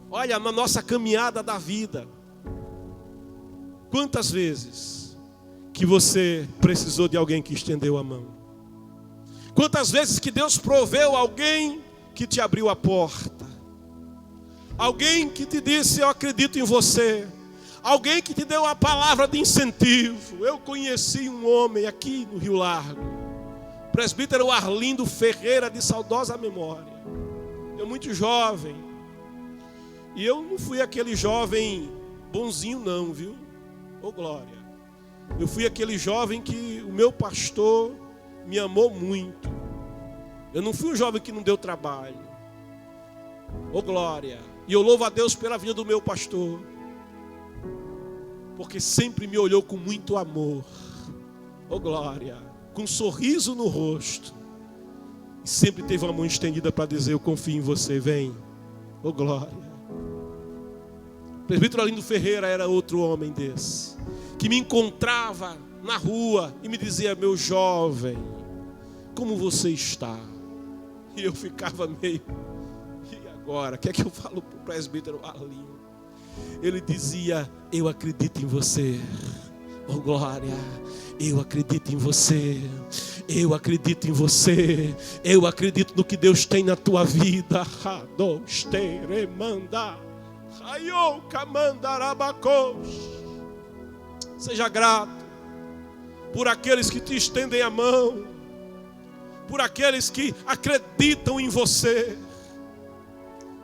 Olha, na nossa caminhada da vida, quantas vezes que você precisou de alguém que estendeu a mão? Quantas vezes que Deus proveu alguém que te abriu a porta? Alguém que te disse: eu acredito em você. Alguém que te deu uma palavra de incentivo. Eu conheci um homem aqui no Rio Largo, presbítero Arlindo Ferreira, de saudosa memória. Eu muito jovem, e eu não fui aquele jovem bonzinho não, viu? Oh glória. Eu fui aquele jovem que o meu pastor me amou muito. Eu não fui um jovem que não deu trabalho. Oh glória. E eu louvo a Deus pela vida do meu pastor, porque sempre me olhou com muito amor. Oh glória. Com um sorriso no rosto. E sempre teve uma mão estendida para dizer: eu confio em você, vem. Oh glória. O presbítero Arlindo Ferreira era outro homem desse, que me encontrava na rua e me dizia: meu jovem, como você está? E eu ficava meio: e agora? O que é que eu falo para o presbítero Arlindo? Ele dizia: eu acredito em você. Oh glória. Eu acredito em você. Eu acredito em você. Eu acredito no que Deus tem na tua vida. Seja grato por aqueles que te estendem a mão, por aqueles que acreditam em você.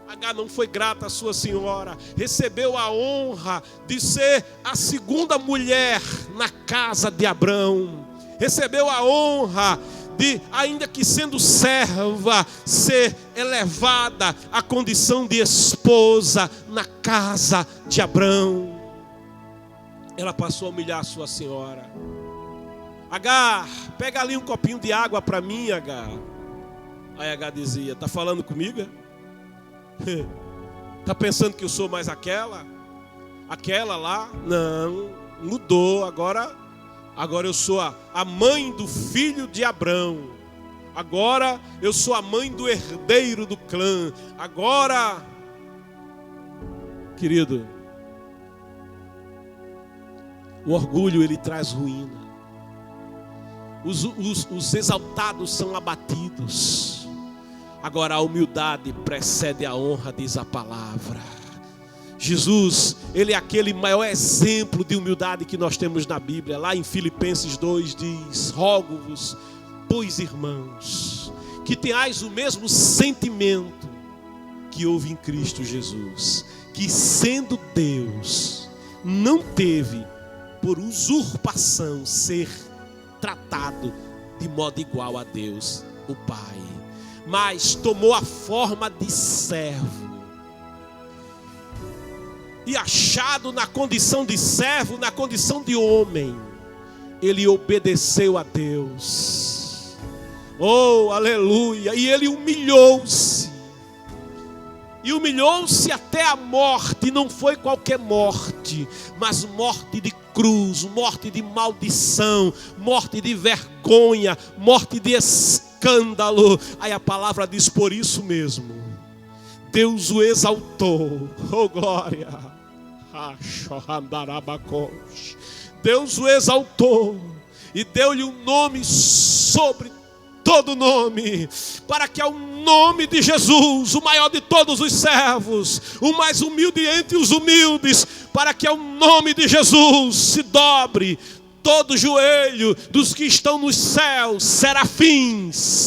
Agar não foi grata à sua senhora, recebeu a honra de ser a segunda mulher na casa de Abrão, recebeu a honra de, ainda que sendo serva, ser elevada à condição de esposa na casa de Abrão. ela passou a humilhar a sua senhora. Agar, pega ali um copinho de água para mim, Agar. Aí Agar dizia: está falando comigo? Está pensando que eu sou mais aquela? Aquela lá? Não, mudou. Agora eu sou a mãe do filho de Abrão. Agora eu sou a mãe do herdeiro do clã. Agora, querido, o orgulho ele traz ruína. Os exaltados são abatidos. Agora a humildade precede a honra, diz a palavra. Jesus, ele é aquele maior exemplo de humildade que nós temos na Bíblia. Lá em Filipenses 2 diz: rogo-vos, pois irmãos, que tenhais o mesmo sentimento que houve em Cristo Jesus, que sendo Deus, não teve por usurpação ser tratado de modo igual a Deus, o Pai, mas tomou a forma de servo. E achado na condição de servo, na condição de homem, ele obedeceu a Deus. Oh, aleluia! E ele humilhou-se. E humilhou-se até a morte. Não foi qualquer morte, mas morte de cruz, morte de maldição, morte de vergonha, morte de escândalo. Aí a palavra diz: por isso mesmo Deus o exaltou. Oh glória! Deus o exaltou e deu-lhe um nome sobre todo nome, para que ao nome de Jesus, o maior de todos os servos, o mais humilde entre os humildes, para que ao nome de Jesus se dobre todo o joelho dos que estão nos céus, serafins,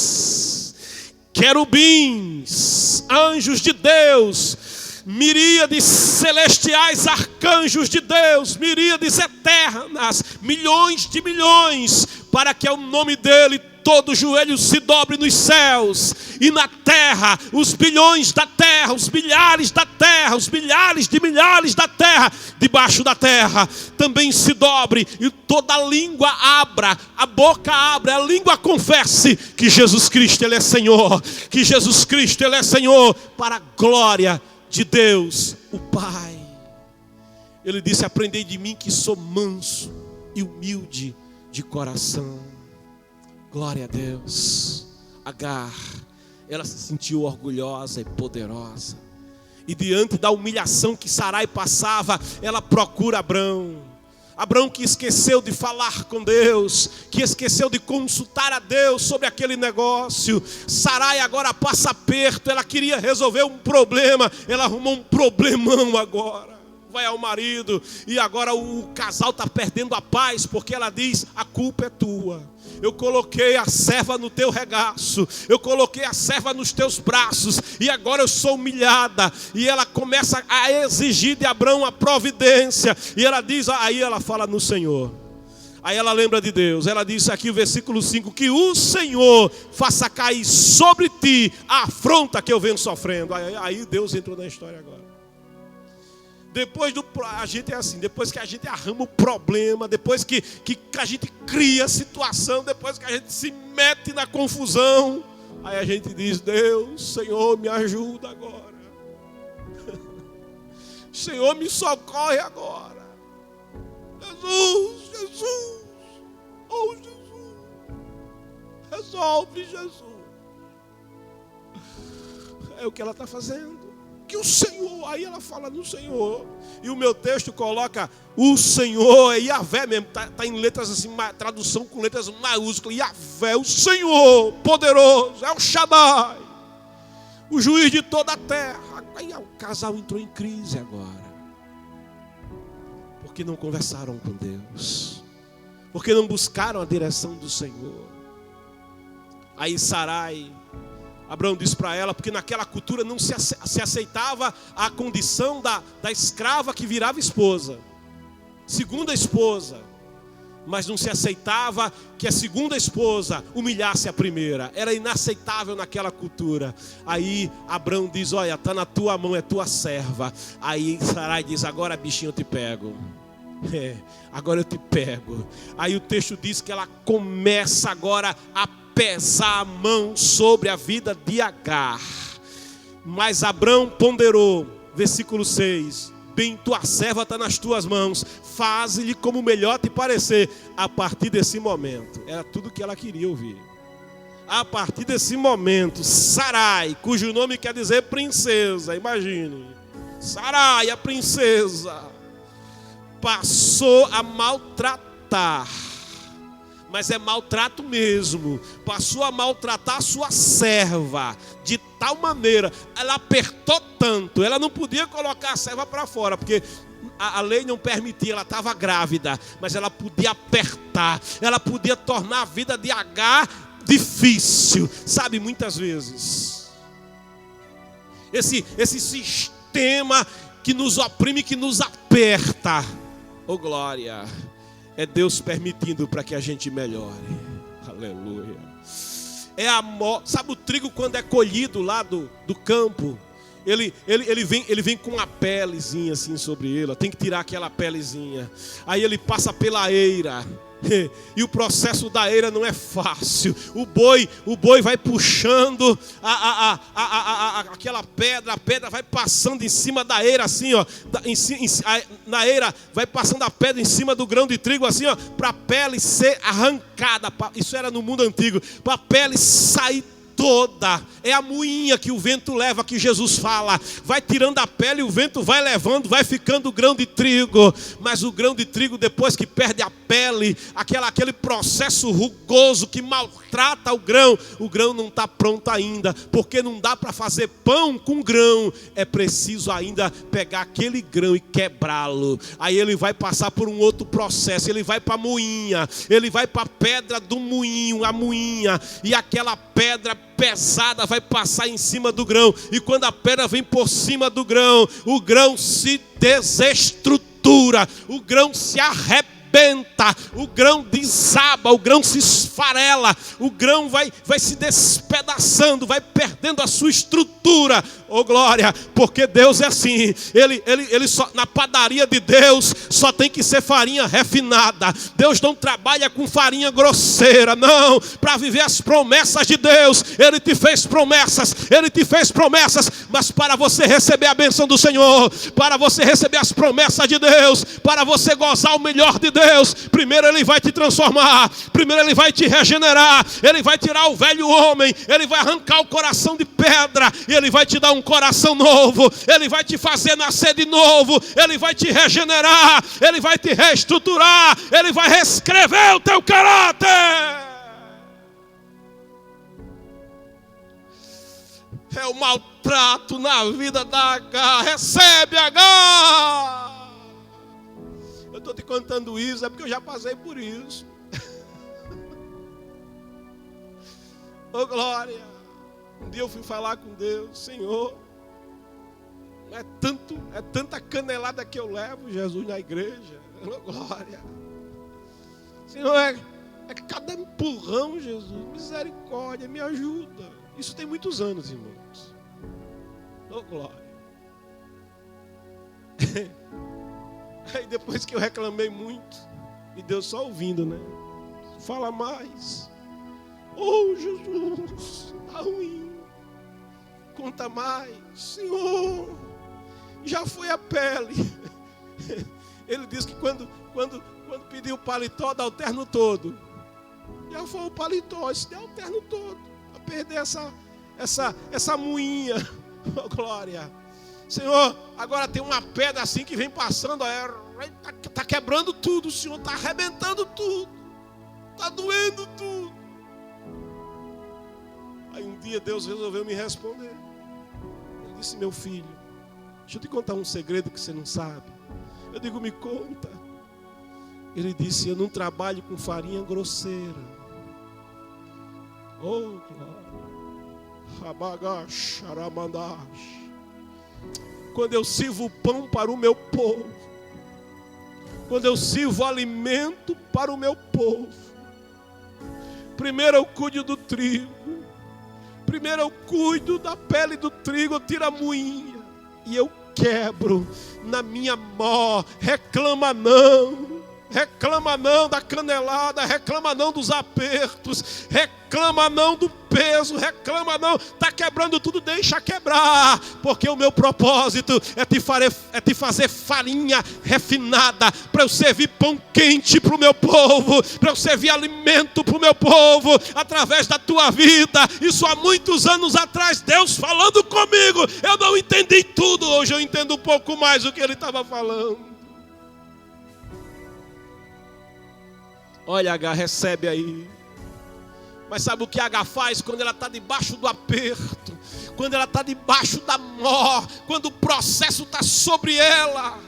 querubins, anjos de Deus, miríades celestiais, arcanjos de Deus, miríades eternas, milhões de milhões, para que ao nome dele todo joelho se dobre nos céus e na terra, os bilhões da terra, os milhares da terra, os milhares de milhares da terra, debaixo da terra, também se dobre e toda língua abra, a boca abra, a língua confesse que Jesus Cristo ele é Senhor, que Jesus Cristo ele é Senhor, para a glória de Deus, o Pai. Ele disse: aprendei de mim que sou manso e humilde de coração. Glória a Deus. Agar, ela se sentiu orgulhosa e poderosa. E diante da humilhação que Sarai passava, ela procura Abrão. Abrão que esqueceu de falar com Deus, que esqueceu de consultar a Deus sobre aquele negócio. Sarai agora passa aperto, ela queria resolver um problema, ela arrumou um problemão agora. Vai ao marido e agora o casal está perdendo a paz, porque ela diz: a culpa é tua. Eu coloquei a serva no teu regaço, eu coloquei a serva nos teus braços, e agora eu sou humilhada. E ela começa a exigir de Abrão a providência, e ela diz, aí ela fala no Senhor. Aí ela lembra de Deus, ela diz aqui o versículo 5, que o Senhor faça cair sobre ti a afronta que eu venho sofrendo. Aí Deus entrou na história agora. Depois a gente é assim, depois que a gente arruma o problema, depois que a gente cria a situação, depois que a gente se mete na confusão, aí a gente diz: Deus, Senhor, me ajuda agora. Senhor, me socorre agora. Jesus, oh Jesus, resolve, Jesus. É o que ela está fazendo. Que o Senhor, aí ela fala no Senhor, e o meu texto coloca o Senhor, é Yahvé mesmo, está em letras assim, tradução com letras maiúsculas, Yahvé, o Senhor poderoso, é o Shaddai, o juiz de toda a terra. Aí o casal entrou em crise agora, porque não conversaram com Deus, porque não buscaram a direção do Senhor. Aí Sarai, Abrão disse para ela, porque naquela cultura não se aceitava a condição da escrava que virava esposa, segunda esposa, mas não se aceitava que a segunda esposa humilhasse a primeira, era inaceitável naquela cultura. Aí Abrão diz: olha, está na tua mão, é tua serva. Aí Sarai diz: agora bichinho eu te pego. Agora eu te pego. Aí o texto diz que ela começa agora a pesar a mão sobre a vida de Agar. Mas Abrão ponderou, versículo 6: bem, tua serva está nas tuas mãos, faze-lhe como melhor te parecer. A partir desse momento, era tudo que ela queria ouvir. A partir desse momento, Sarai, cujo nome quer dizer princesa, imagine, Sarai, a princesa, passou a maltratar, mas é maltrato mesmo, passou a maltratar a sua serva, de tal maneira, ela apertou tanto, ela não podia colocar a serva para fora, porque a lei não permitia, ela estava grávida, mas ela podia apertar, ela podia tornar a vida de Agar difícil. Sabe, muitas vezes esse sistema que nos oprime, que nos aperta, oh glória, é Deus permitindo para que a gente melhore. Aleluia. É amor. Sabe o trigo quando é colhido lá do campo, ele vem com uma pelezinha assim sobre ele, tem que tirar aquela pelezinha, aí ele passa pela eira. E o processo da eira não é fácil. O boi vai puxando aquela pedra, a pedra vai passando em cima da eira assim, ó, na eira vai passando a pedra em cima do grão de trigo assim, ó, para a pele ser arrancada. Isso era no mundo antigo, para a pele sair toda. É a moinha que o vento leva, que Jesus fala. Vai tirando a pele e o vento vai levando, vai ficando o grão de trigo. Mas o grão de trigo, depois que perde a pele, aquele processo rugoso que maltrata o grão não está pronto ainda, porque não dá para fazer pão com grão. É preciso ainda pegar aquele grão e quebrá-lo. Aí ele vai passar por um outro processo, ele vai para a moinha, ele vai para a pedra do moinho, a moinha, e aquela pedra pesada vai passar em cima do grão, e quando a pedra vem por cima do grão, o grão se desestrutura, o grão se arrebenta, o grão desaba, o grão se esfarela, o grão vai se despedaçando, vai perdendo a sua estrutura. Oh glória, porque Deus é assim, ele só, na padaria de Deus só tem que ser farinha refinada. Deus não trabalha com farinha grosseira, não. Para viver as promessas de Deus, Ele te fez promessas, mas para você receber a bênção do Senhor, para você receber as promessas de Deus, para você gozar o melhor de Deus, primeiro Ele vai te transformar, primeiro Ele vai te regenerar, Ele vai tirar o velho homem, Ele vai arrancar o coração de pedra, e Ele vai te dar um coração novo, Ele vai te fazer nascer de novo, Ele vai te regenerar, Ele vai te reestruturar, Ele vai reescrever o teu caráter. É o maltrato na vida da Agar. Recebe, Agar. Eu estou te contando isso, é porque eu já passei por isso. Oh glória. Um dia eu fui falar com Deus: Senhor, é tanta canelada que eu levo, Jesus, na igreja. Oh, glória. Senhor, é cada empurrão, Jesus. Misericórdia, me ajuda. Isso tem muitos anos, irmãos. Oh, glória. Aí depois que eu reclamei muito, e Deus só ouvindo, né? Fala mais. Oh, Jesus, está ruim. Conta mais. Senhor, já foi a pele. Ele disse que quando pediu o paletó, dá o terno todo. Já foi o paletó, isso dá o terno todo. Para perder essa moinha. Oh, glória. Senhor, agora tem uma pedra assim que vem passando. Está quebrando tudo, Senhor. Está arrebentando tudo. Está doendo tudo. Aí um dia Deus resolveu me responder. Ele disse: meu filho, deixa eu te contar um segredo que você não sabe. Eu digo: me conta. Ele disse: eu não trabalho com farinha grosseira. Oh, Rabagash, Aramandash. Quando eu sirvo pão para o meu povo, quando eu sirvo alimento para o meu povo, primeiro eu cuido do trigo, primeiro eu cuido da pele do trigo, eu tiro a moinha e eu quebro, na minha mó. Reclama não. Reclama não da canelada, reclama não dos apertos, reclama não do peso, reclama não, está quebrando tudo, deixa quebrar, porque o meu propósito é te fazer farinha refinada, para eu servir pão quente para o meu povo, para eu servir alimento para o meu povo, através da tua vida. Isso há muitos anos atrás, Deus falando comigo, eu não entendi tudo, hoje eu entendo um pouco mais o que Ele estava falando. Olha, H, recebe aí. Mas sabe o que H faz quando ela está debaixo do aperto? Quando ela está debaixo da mó, quando o processo está sobre ela,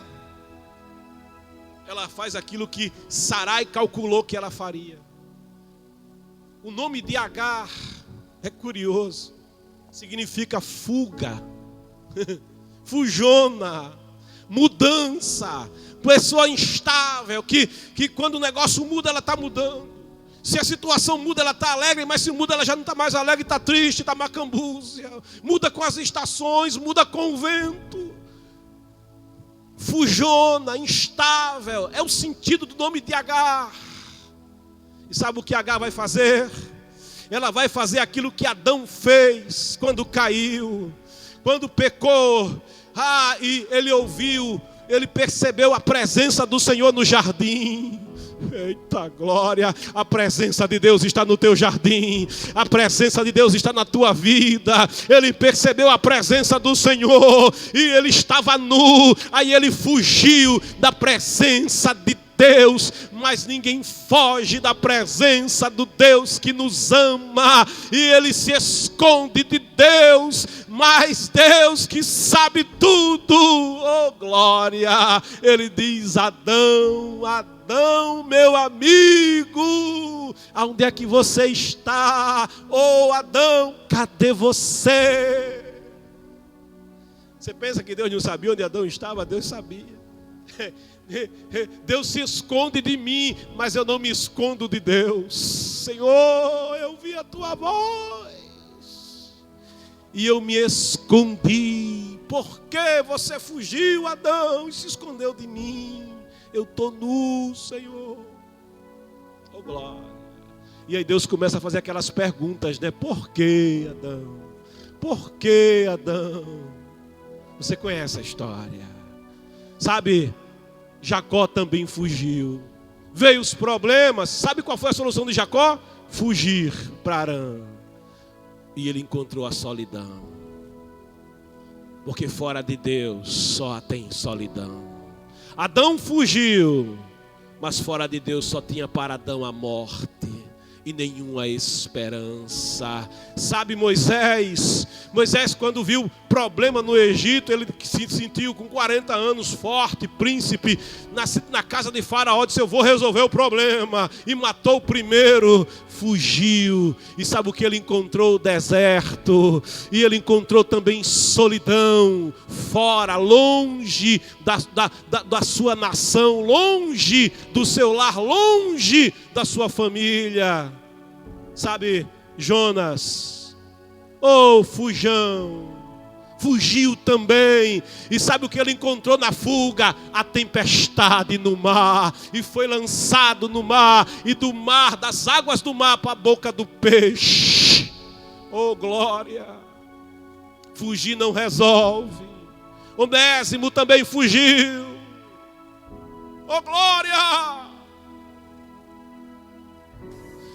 ela faz aquilo que Sarai calculou que ela faria. O nome de Agar é curioso. Significa fuga, fujona, mudança. Pessoa instável, que quando o negócio muda, ela está mudando. Se a situação muda, ela está alegre, mas se muda, ela já não está mais alegre, está triste, está macambúzia. Muda com as estações, muda com o vento. Fujona, instável, é o sentido do nome de Agar. E sabe o que Agar vai fazer? Ela vai fazer aquilo que Adão fez quando caiu, quando pecou. E ele percebeu a presença do Senhor no jardim. Eita glória, a presença de Deus está no teu jardim, a presença de Deus está na tua vida. Ele percebeu a presença do Senhor e ele estava nu, aí ele fugiu da presença de Deus, mas ninguém foge da presença do Deus que nos ama, e ele se esconde de Deus, mas Deus que sabe tudo, oh glória, ele diz: Adão, Adão, meu amigo, aonde é que você está? Oh Adão, cadê você? Você pensa que Deus não sabia onde Adão estava? Deus sabia. Deus se esconde de mim, mas eu não me escondo de Deus. Senhor, eu vi a tua voz e eu me escondi. Por que você fugiu, Adão, e se escondeu de mim? Eu estou nu, Senhor. Oh glória. E aí Deus começa a fazer aquelas perguntas, né? Por que, Adão? Por que, Adão? Você conhece a história. Sabe, Jacó também fugiu. Veio os problemas. Sabe qual foi a solução de Jacó? Fugir para Harã. E ele encontrou a solidão. Porque fora de Deus só tem solidão. Adão fugiu, mas fora de Deus só tinha para Adão a morte e nenhuma esperança. Sabe Moisés, quando viu problema no Egito, ele se sentiu com 40 anos forte, príncipe, na casa de Faraó, disse: eu vou resolver o problema, e matou o primeiro, fugiu, e sabe o que ele encontrou? O deserto, e ele encontrou também solidão, fora, longe da sua nação, longe do seu lar, longe da sua família. Sabe, Jonas, fujão, fugiu também, e sabe o que ele encontrou na fuga? A tempestade no mar, e foi lançado no mar, e do mar, das águas do mar para a boca do peixe. Oh glória, fugir não resolve. Onésimo também fugiu. Oh glória,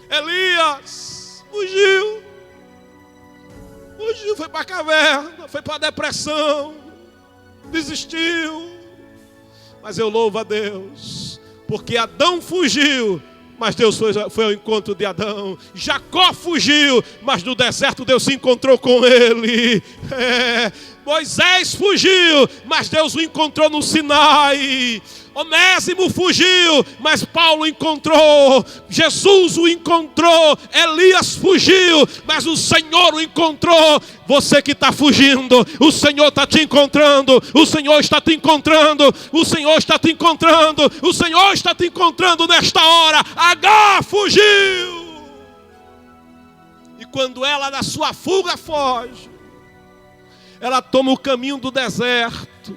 Elias fugiu, foi para a caverna, foi para a depressão, desistiu. Mas eu louvo a Deus, porque Adão fugiu, mas Deus foi ao encontro de Adão. Jacó fugiu, mas no deserto Deus se encontrou com ele. Moisés fugiu, mas Deus o encontrou no Sinai. Onésimo fugiu, mas Paulo encontrou. Jesus o encontrou. Elias fugiu, mas o Senhor o encontrou. Você que está fugindo, o Senhor está te encontrando. O Senhor está te encontrando. O Senhor está te encontrando. O Senhor está te encontrando nesta hora. Agar fugiu. E quando ela na sua fuga foge, ela toma o caminho do deserto.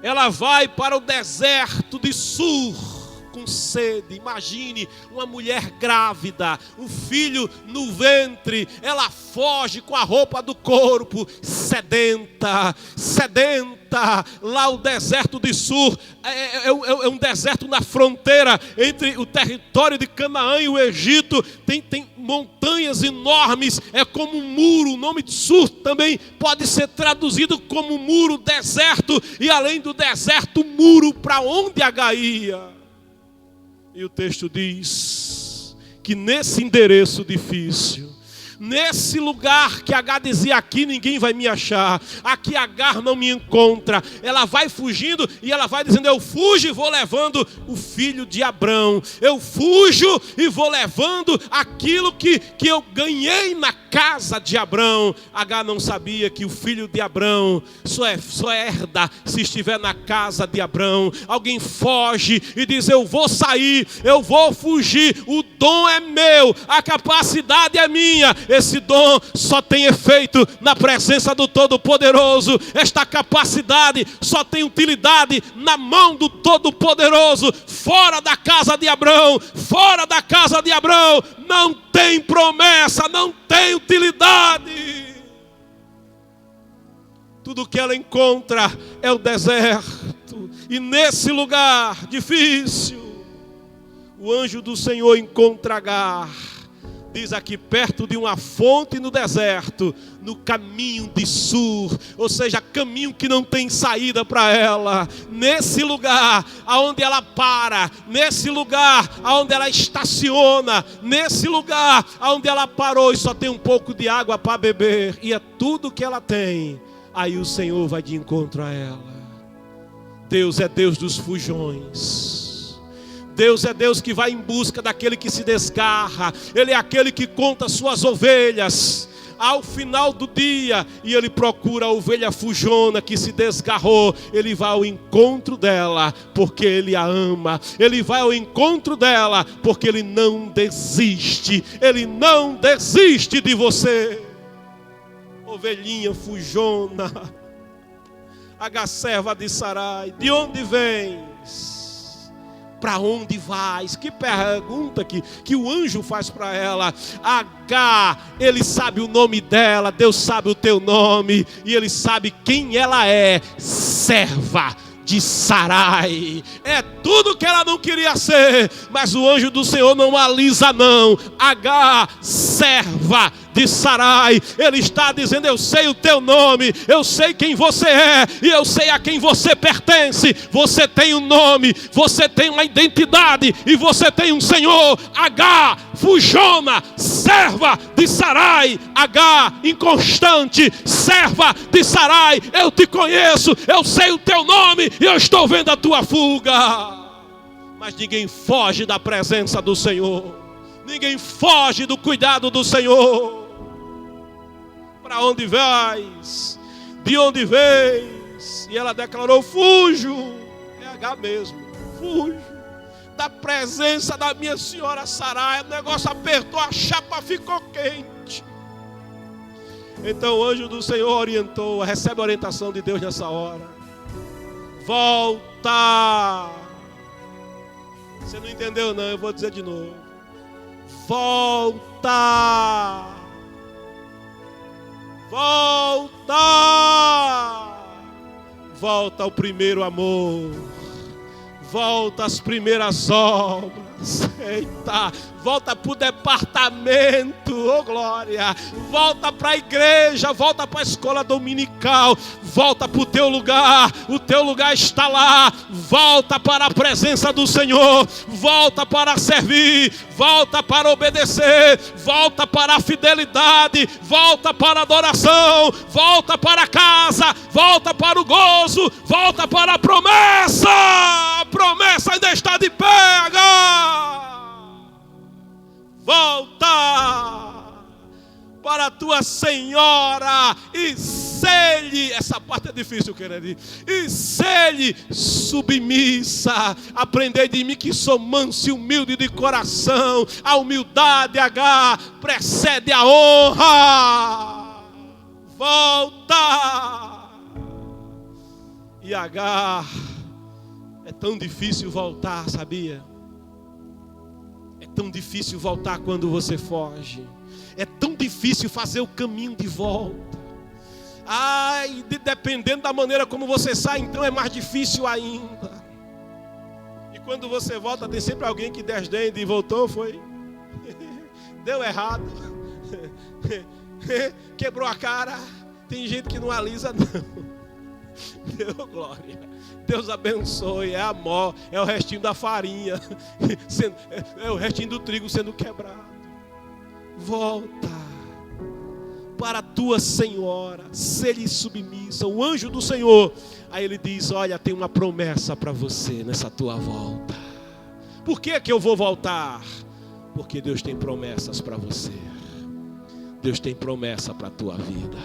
ela vai para o deserto de Sur com sede. Imagine uma mulher grávida, um filho no ventre, ela foge com a roupa do corpo, sedenta. Lá o deserto de Sur é um deserto na fronteira entre o território de Canaã e o Egito. Tem montanhas enormes, é como um muro. O nome de Sur também pode ser traduzido como muro, deserto, e além do deserto, muro para onde Agar ia. E o texto diz que nesse endereço difícil, nesse lugar que Agar dizia, aqui ninguém vai me achar, aqui Agar não me encontra, ela vai fugindo e ela vai dizendo, eu fujo e vou levando o filho de Abrão, eu fujo e vou levando aquilo que eu ganhei na casa de Abrão. Agar não sabia que o filho de Abrão só herda se estiver na casa de Abrão. Alguém foge e diz, eu vou sair, eu vou fugir, o dom é meu, a capacidade é minha. Esse dom só tem efeito na presença do Todo-Poderoso. Esta capacidade só tem utilidade na mão do Todo-Poderoso. Fora da casa de Abrão, não tem promessa, não tem utilidade. Tudo que ela encontra é o deserto. E nesse lugar difícil, o anjo do Senhor encontra Agar. Diz aqui, perto de uma fonte no deserto, no caminho de Sur, ou seja, caminho que não tem saída para ela. Nesse lugar aonde ela para, nesse lugar aonde ela estaciona, nesse lugar aonde ela parou e só tem um pouco de água para beber, e é tudo que ela tem. Aí o Senhor vai de encontro a ela. Deus é Deus dos fujões. Deus é Deus que vai em busca daquele que se desgarra. Ele é aquele que conta suas ovelhas ao final do dia, e ele procura a ovelha fujona que se desgarrou. Ele vai ao encontro dela porque ele a ama. Ele vai ao encontro dela porque ele não desiste. Ele não desiste de você. Ovelhinha fujona, Agar, serva de Sarai, de onde vens? Para onde vais? Que pergunta que o anjo faz para ela. Agar, ele sabe o nome dela, Deus sabe o teu nome, e ele sabe quem ela é, serva de Sarai. É tudo que ela não queria ser, mas o anjo do Senhor não alisa não. Agar, serva de Sarai, ele está dizendo, eu sei o teu nome, eu sei quem você é, e eu sei a quem você pertence. Você tem um nome, você tem uma identidade, e você tem um Senhor. Agar, fujona, serva de Sarai. Agar, inconstante, serva de Sarai, eu te conheço, eu sei o teu nome, e eu estou vendo a tua fuga. Mas ninguém foge da presença do Senhor, ninguém foge do cuidado do Senhor. Para onde vais? De onde vens? E ela declarou, fujo. É Agar mesmo, fujo da presença da minha senhora Sarai. O negócio apertou, a chapa ficou quente. Então o anjo do Senhor orientou, recebe a orientação de Deus nessa hora. Volta. Você não entendeu não, eu vou dizer de novo. Volta. Volta. Volta ao primeiro amor. Volta às primeiras obras. Eita. Volta para o departamento, oh glória. Volta para a igreja, volta para a escola dominical. Volta para o teu lugar está lá. Volta para a presença do Senhor. Volta para servir, volta para obedecer, volta para a fidelidade, volta para a adoração, volta para a casa, volta para o gozo, volta para a promessa. A promessa ainda está de pé, Agar. Volta para a tua senhora e sê-lhe, essa parte é difícil, querido, e sê-lhe submissa. Aprendei de mim que sou manso e humilde de coração. A humildade, Agar, precede a honra. Volta. E Agar, é tão difícil voltar, sabia? É tão difícil voltar quando você foge. É tão difícil fazer o caminho de volta. Ai, dependendo da maneira como você sai, então é mais difícil ainda. E quando você volta, tem sempre alguém que desdém e voltou, foi? Deu errado. Quebrou a cara. Tem gente que não alisa, não. Deu glória. Deus abençoe. É amor. É o restinho da farinha. É o restinho do trigo sendo quebrado. Volta para a tua senhora, ser-lhe submissa, o anjo do Senhor. Aí ele diz: olha, tem uma promessa para você nessa tua volta. Por que eu vou voltar? Porque Deus tem promessas para você. Deus tem promessa para a tua vida.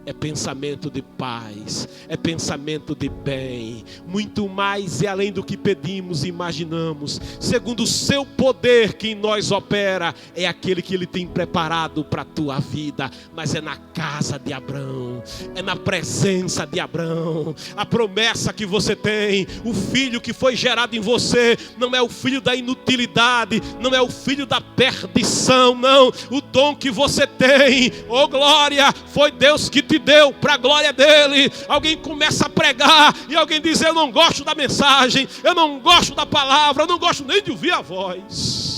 É pensamento de paz, é pensamento de bem, muito mais e além do que pedimos e imaginamos, segundo o seu poder que em nós opera, é aquele que Ele tem preparado para a tua vida, mas é na casa de Abrão, é na presença de Abrão. A promessa que você tem, o filho que foi gerado em você, não é o filho da inutilidade, não é o filho da perdição, não, o dom que você tem, oh glória, foi Deus que te deu para a glória dele. Alguém começa a pregar e alguém diz: eu não gosto da mensagem, eu não gosto da palavra, eu não gosto nem de ouvir a voz.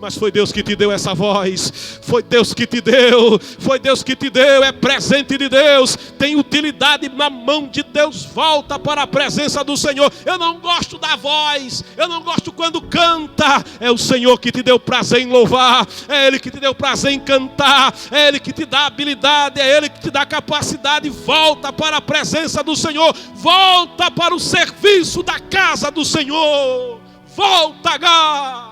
Mas foi Deus que te deu essa voz, foi Deus que te deu, foi Deus que te deu, é presente de Deus, tem utilidade na mão de Deus. Volta para a presença do Senhor. Eu não gosto da voz, eu não gosto quando canta. É o Senhor que te deu prazer em louvar, é Ele que te deu prazer em cantar, é Ele que te dá habilidade, é Ele que te dá capacidade. Volta para a presença do Senhor, volta para o serviço da casa do Senhor. Volta, Agar.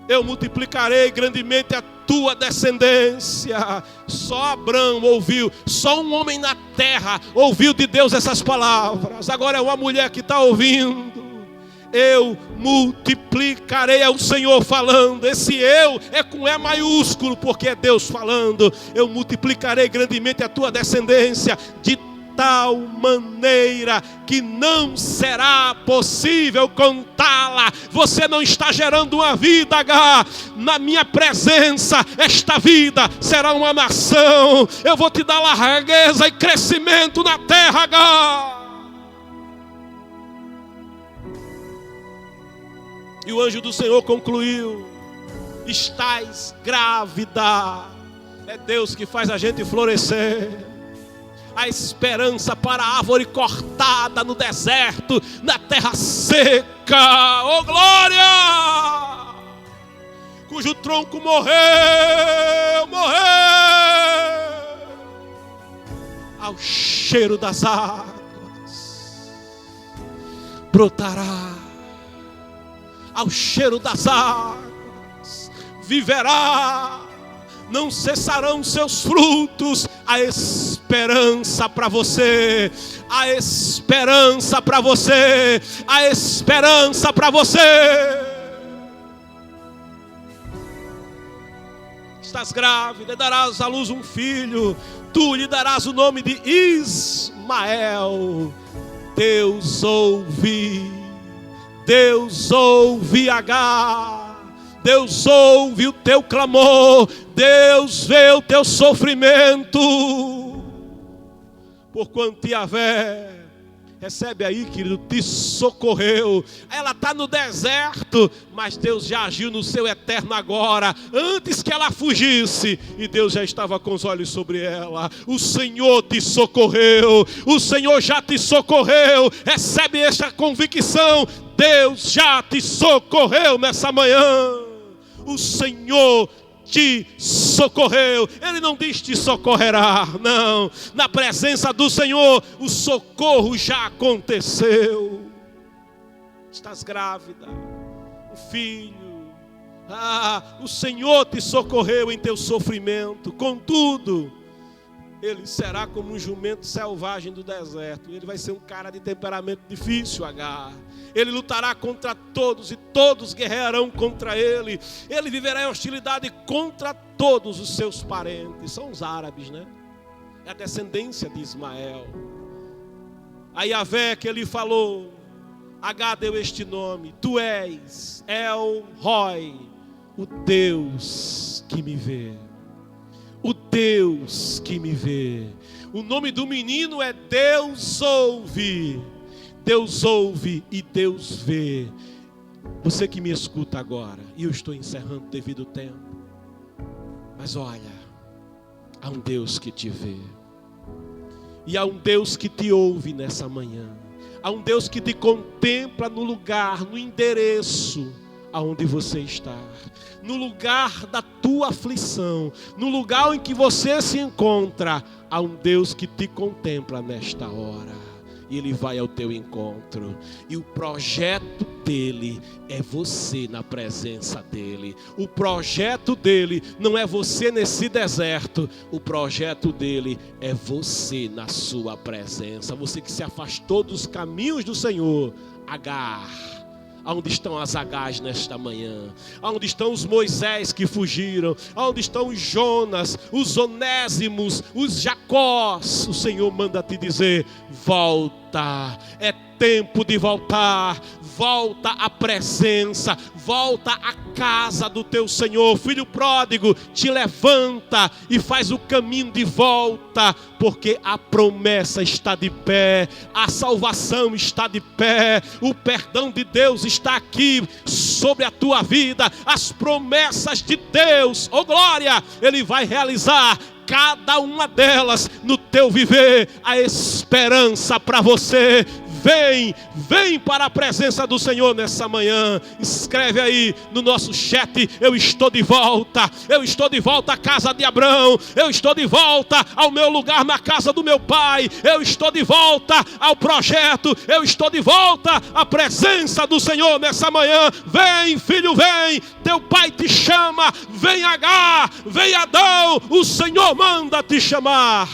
Eu multiplicarei grandemente a tua descendência. Só Abrão ouviu, só um homem na terra ouviu de Deus essas palavras. Agora é uma mulher que está ouvindo. Eu multiplicarei, é o Senhor falando. Esse eu é com E maiúsculo, porque é Deus falando. Eu multiplicarei grandemente a tua descendência, de tal maneira que não será possível contá-la. Você não está gerando uma vida, Agar. Na minha presença, esta vida será uma nação. Eu vou te dar largueza e crescimento na terra, Agar. E o anjo do Senhor concluiu: estás grávida. É Deus que faz a gente florescer. A esperança para a árvore cortada no deserto, na terra seca, oh glória! Cujo tronco morreu, ao cheiro das águas, brotará, ao cheiro das águas, viverá. Não cessarão seus frutos. A esperança para você, a esperança para você, a esperança para você. Estás grávida, darás à luz um filho, tu lhe darás o nome de Ismael. Deus ouve Agar. Deus ouve o teu clamor, Deus vê o teu sofrimento. Porquanto Yahvé, recebe aí, querido, te socorreu. Ela está no deserto, mas Deus já agiu no seu eterno agora, antes que ela fugisse, e Deus já estava com os olhos sobre ela. O Senhor te socorreu, o Senhor já te socorreu. Recebe esta convicção: Deus já te socorreu nessa manhã. O Senhor te socorreu. Ele não diz te socorrerá, não. Na presença do Senhor, o socorro já aconteceu. Estás grávida, o filho. O Senhor te socorreu em teu sofrimento. Contudo, ele será como um jumento selvagem do deserto. Ele vai ser um cara de temperamento difícil, Agar. Ele lutará contra todos e todos guerrearão contra ele. Ele viverá em hostilidade contra todos os seus parentes. São os árabes, né? é a descendência de Ismael. A Yahvé que ele falou, H deu este nome: tu és El Roi, o Deus que me vê. O Deus que me vê. O nome do menino é Deus ouve. Deus ouve e Deus vê. Você que me escuta agora, e eu estou encerrando devido ao tempo, mas olha, há um Deus que te vê, e há um Deus que te ouve nessa manhã. Há um Deus que te contempla no lugar, no endereço aonde você está, no lugar da tua aflição, no lugar em que você se encontra. Há um Deus que te contempla nesta hora, e Ele vai ao teu encontro, e o projeto dele é você na presença dele. O projeto dele não é você nesse deserto, o projeto dele é você na sua presença. Você que se afastou dos caminhos do Senhor. Agar, aonde estão as Agás nesta manhã? Aonde estão os Moisés que fugiram? Aonde estão os Jonas, os Onésimos, os Jacós? O Senhor manda te dizer: volta, é tempo de voltar. Volta à presença, volta à casa do teu Senhor. Filho pródigo, te levanta e faz o caminho de volta, porque a promessa está de pé, a salvação está de pé, o perdão de Deus está aqui sobre a tua vida. As promessas de Deus, oh glória, Ele vai realizar cada uma delas no teu viver. A esperança para você. Vem para a presença do Senhor nessa manhã. Escreve aí no nosso chat: eu estou de volta à casa de Abraão, eu estou de volta ao meu lugar na casa do meu pai, eu estou de volta ao projeto, eu estou de volta à presença do Senhor nessa manhã. Vem, filho, vem, teu pai te chama. Vem, Agar, vem, Adão, o Senhor manda te chamar.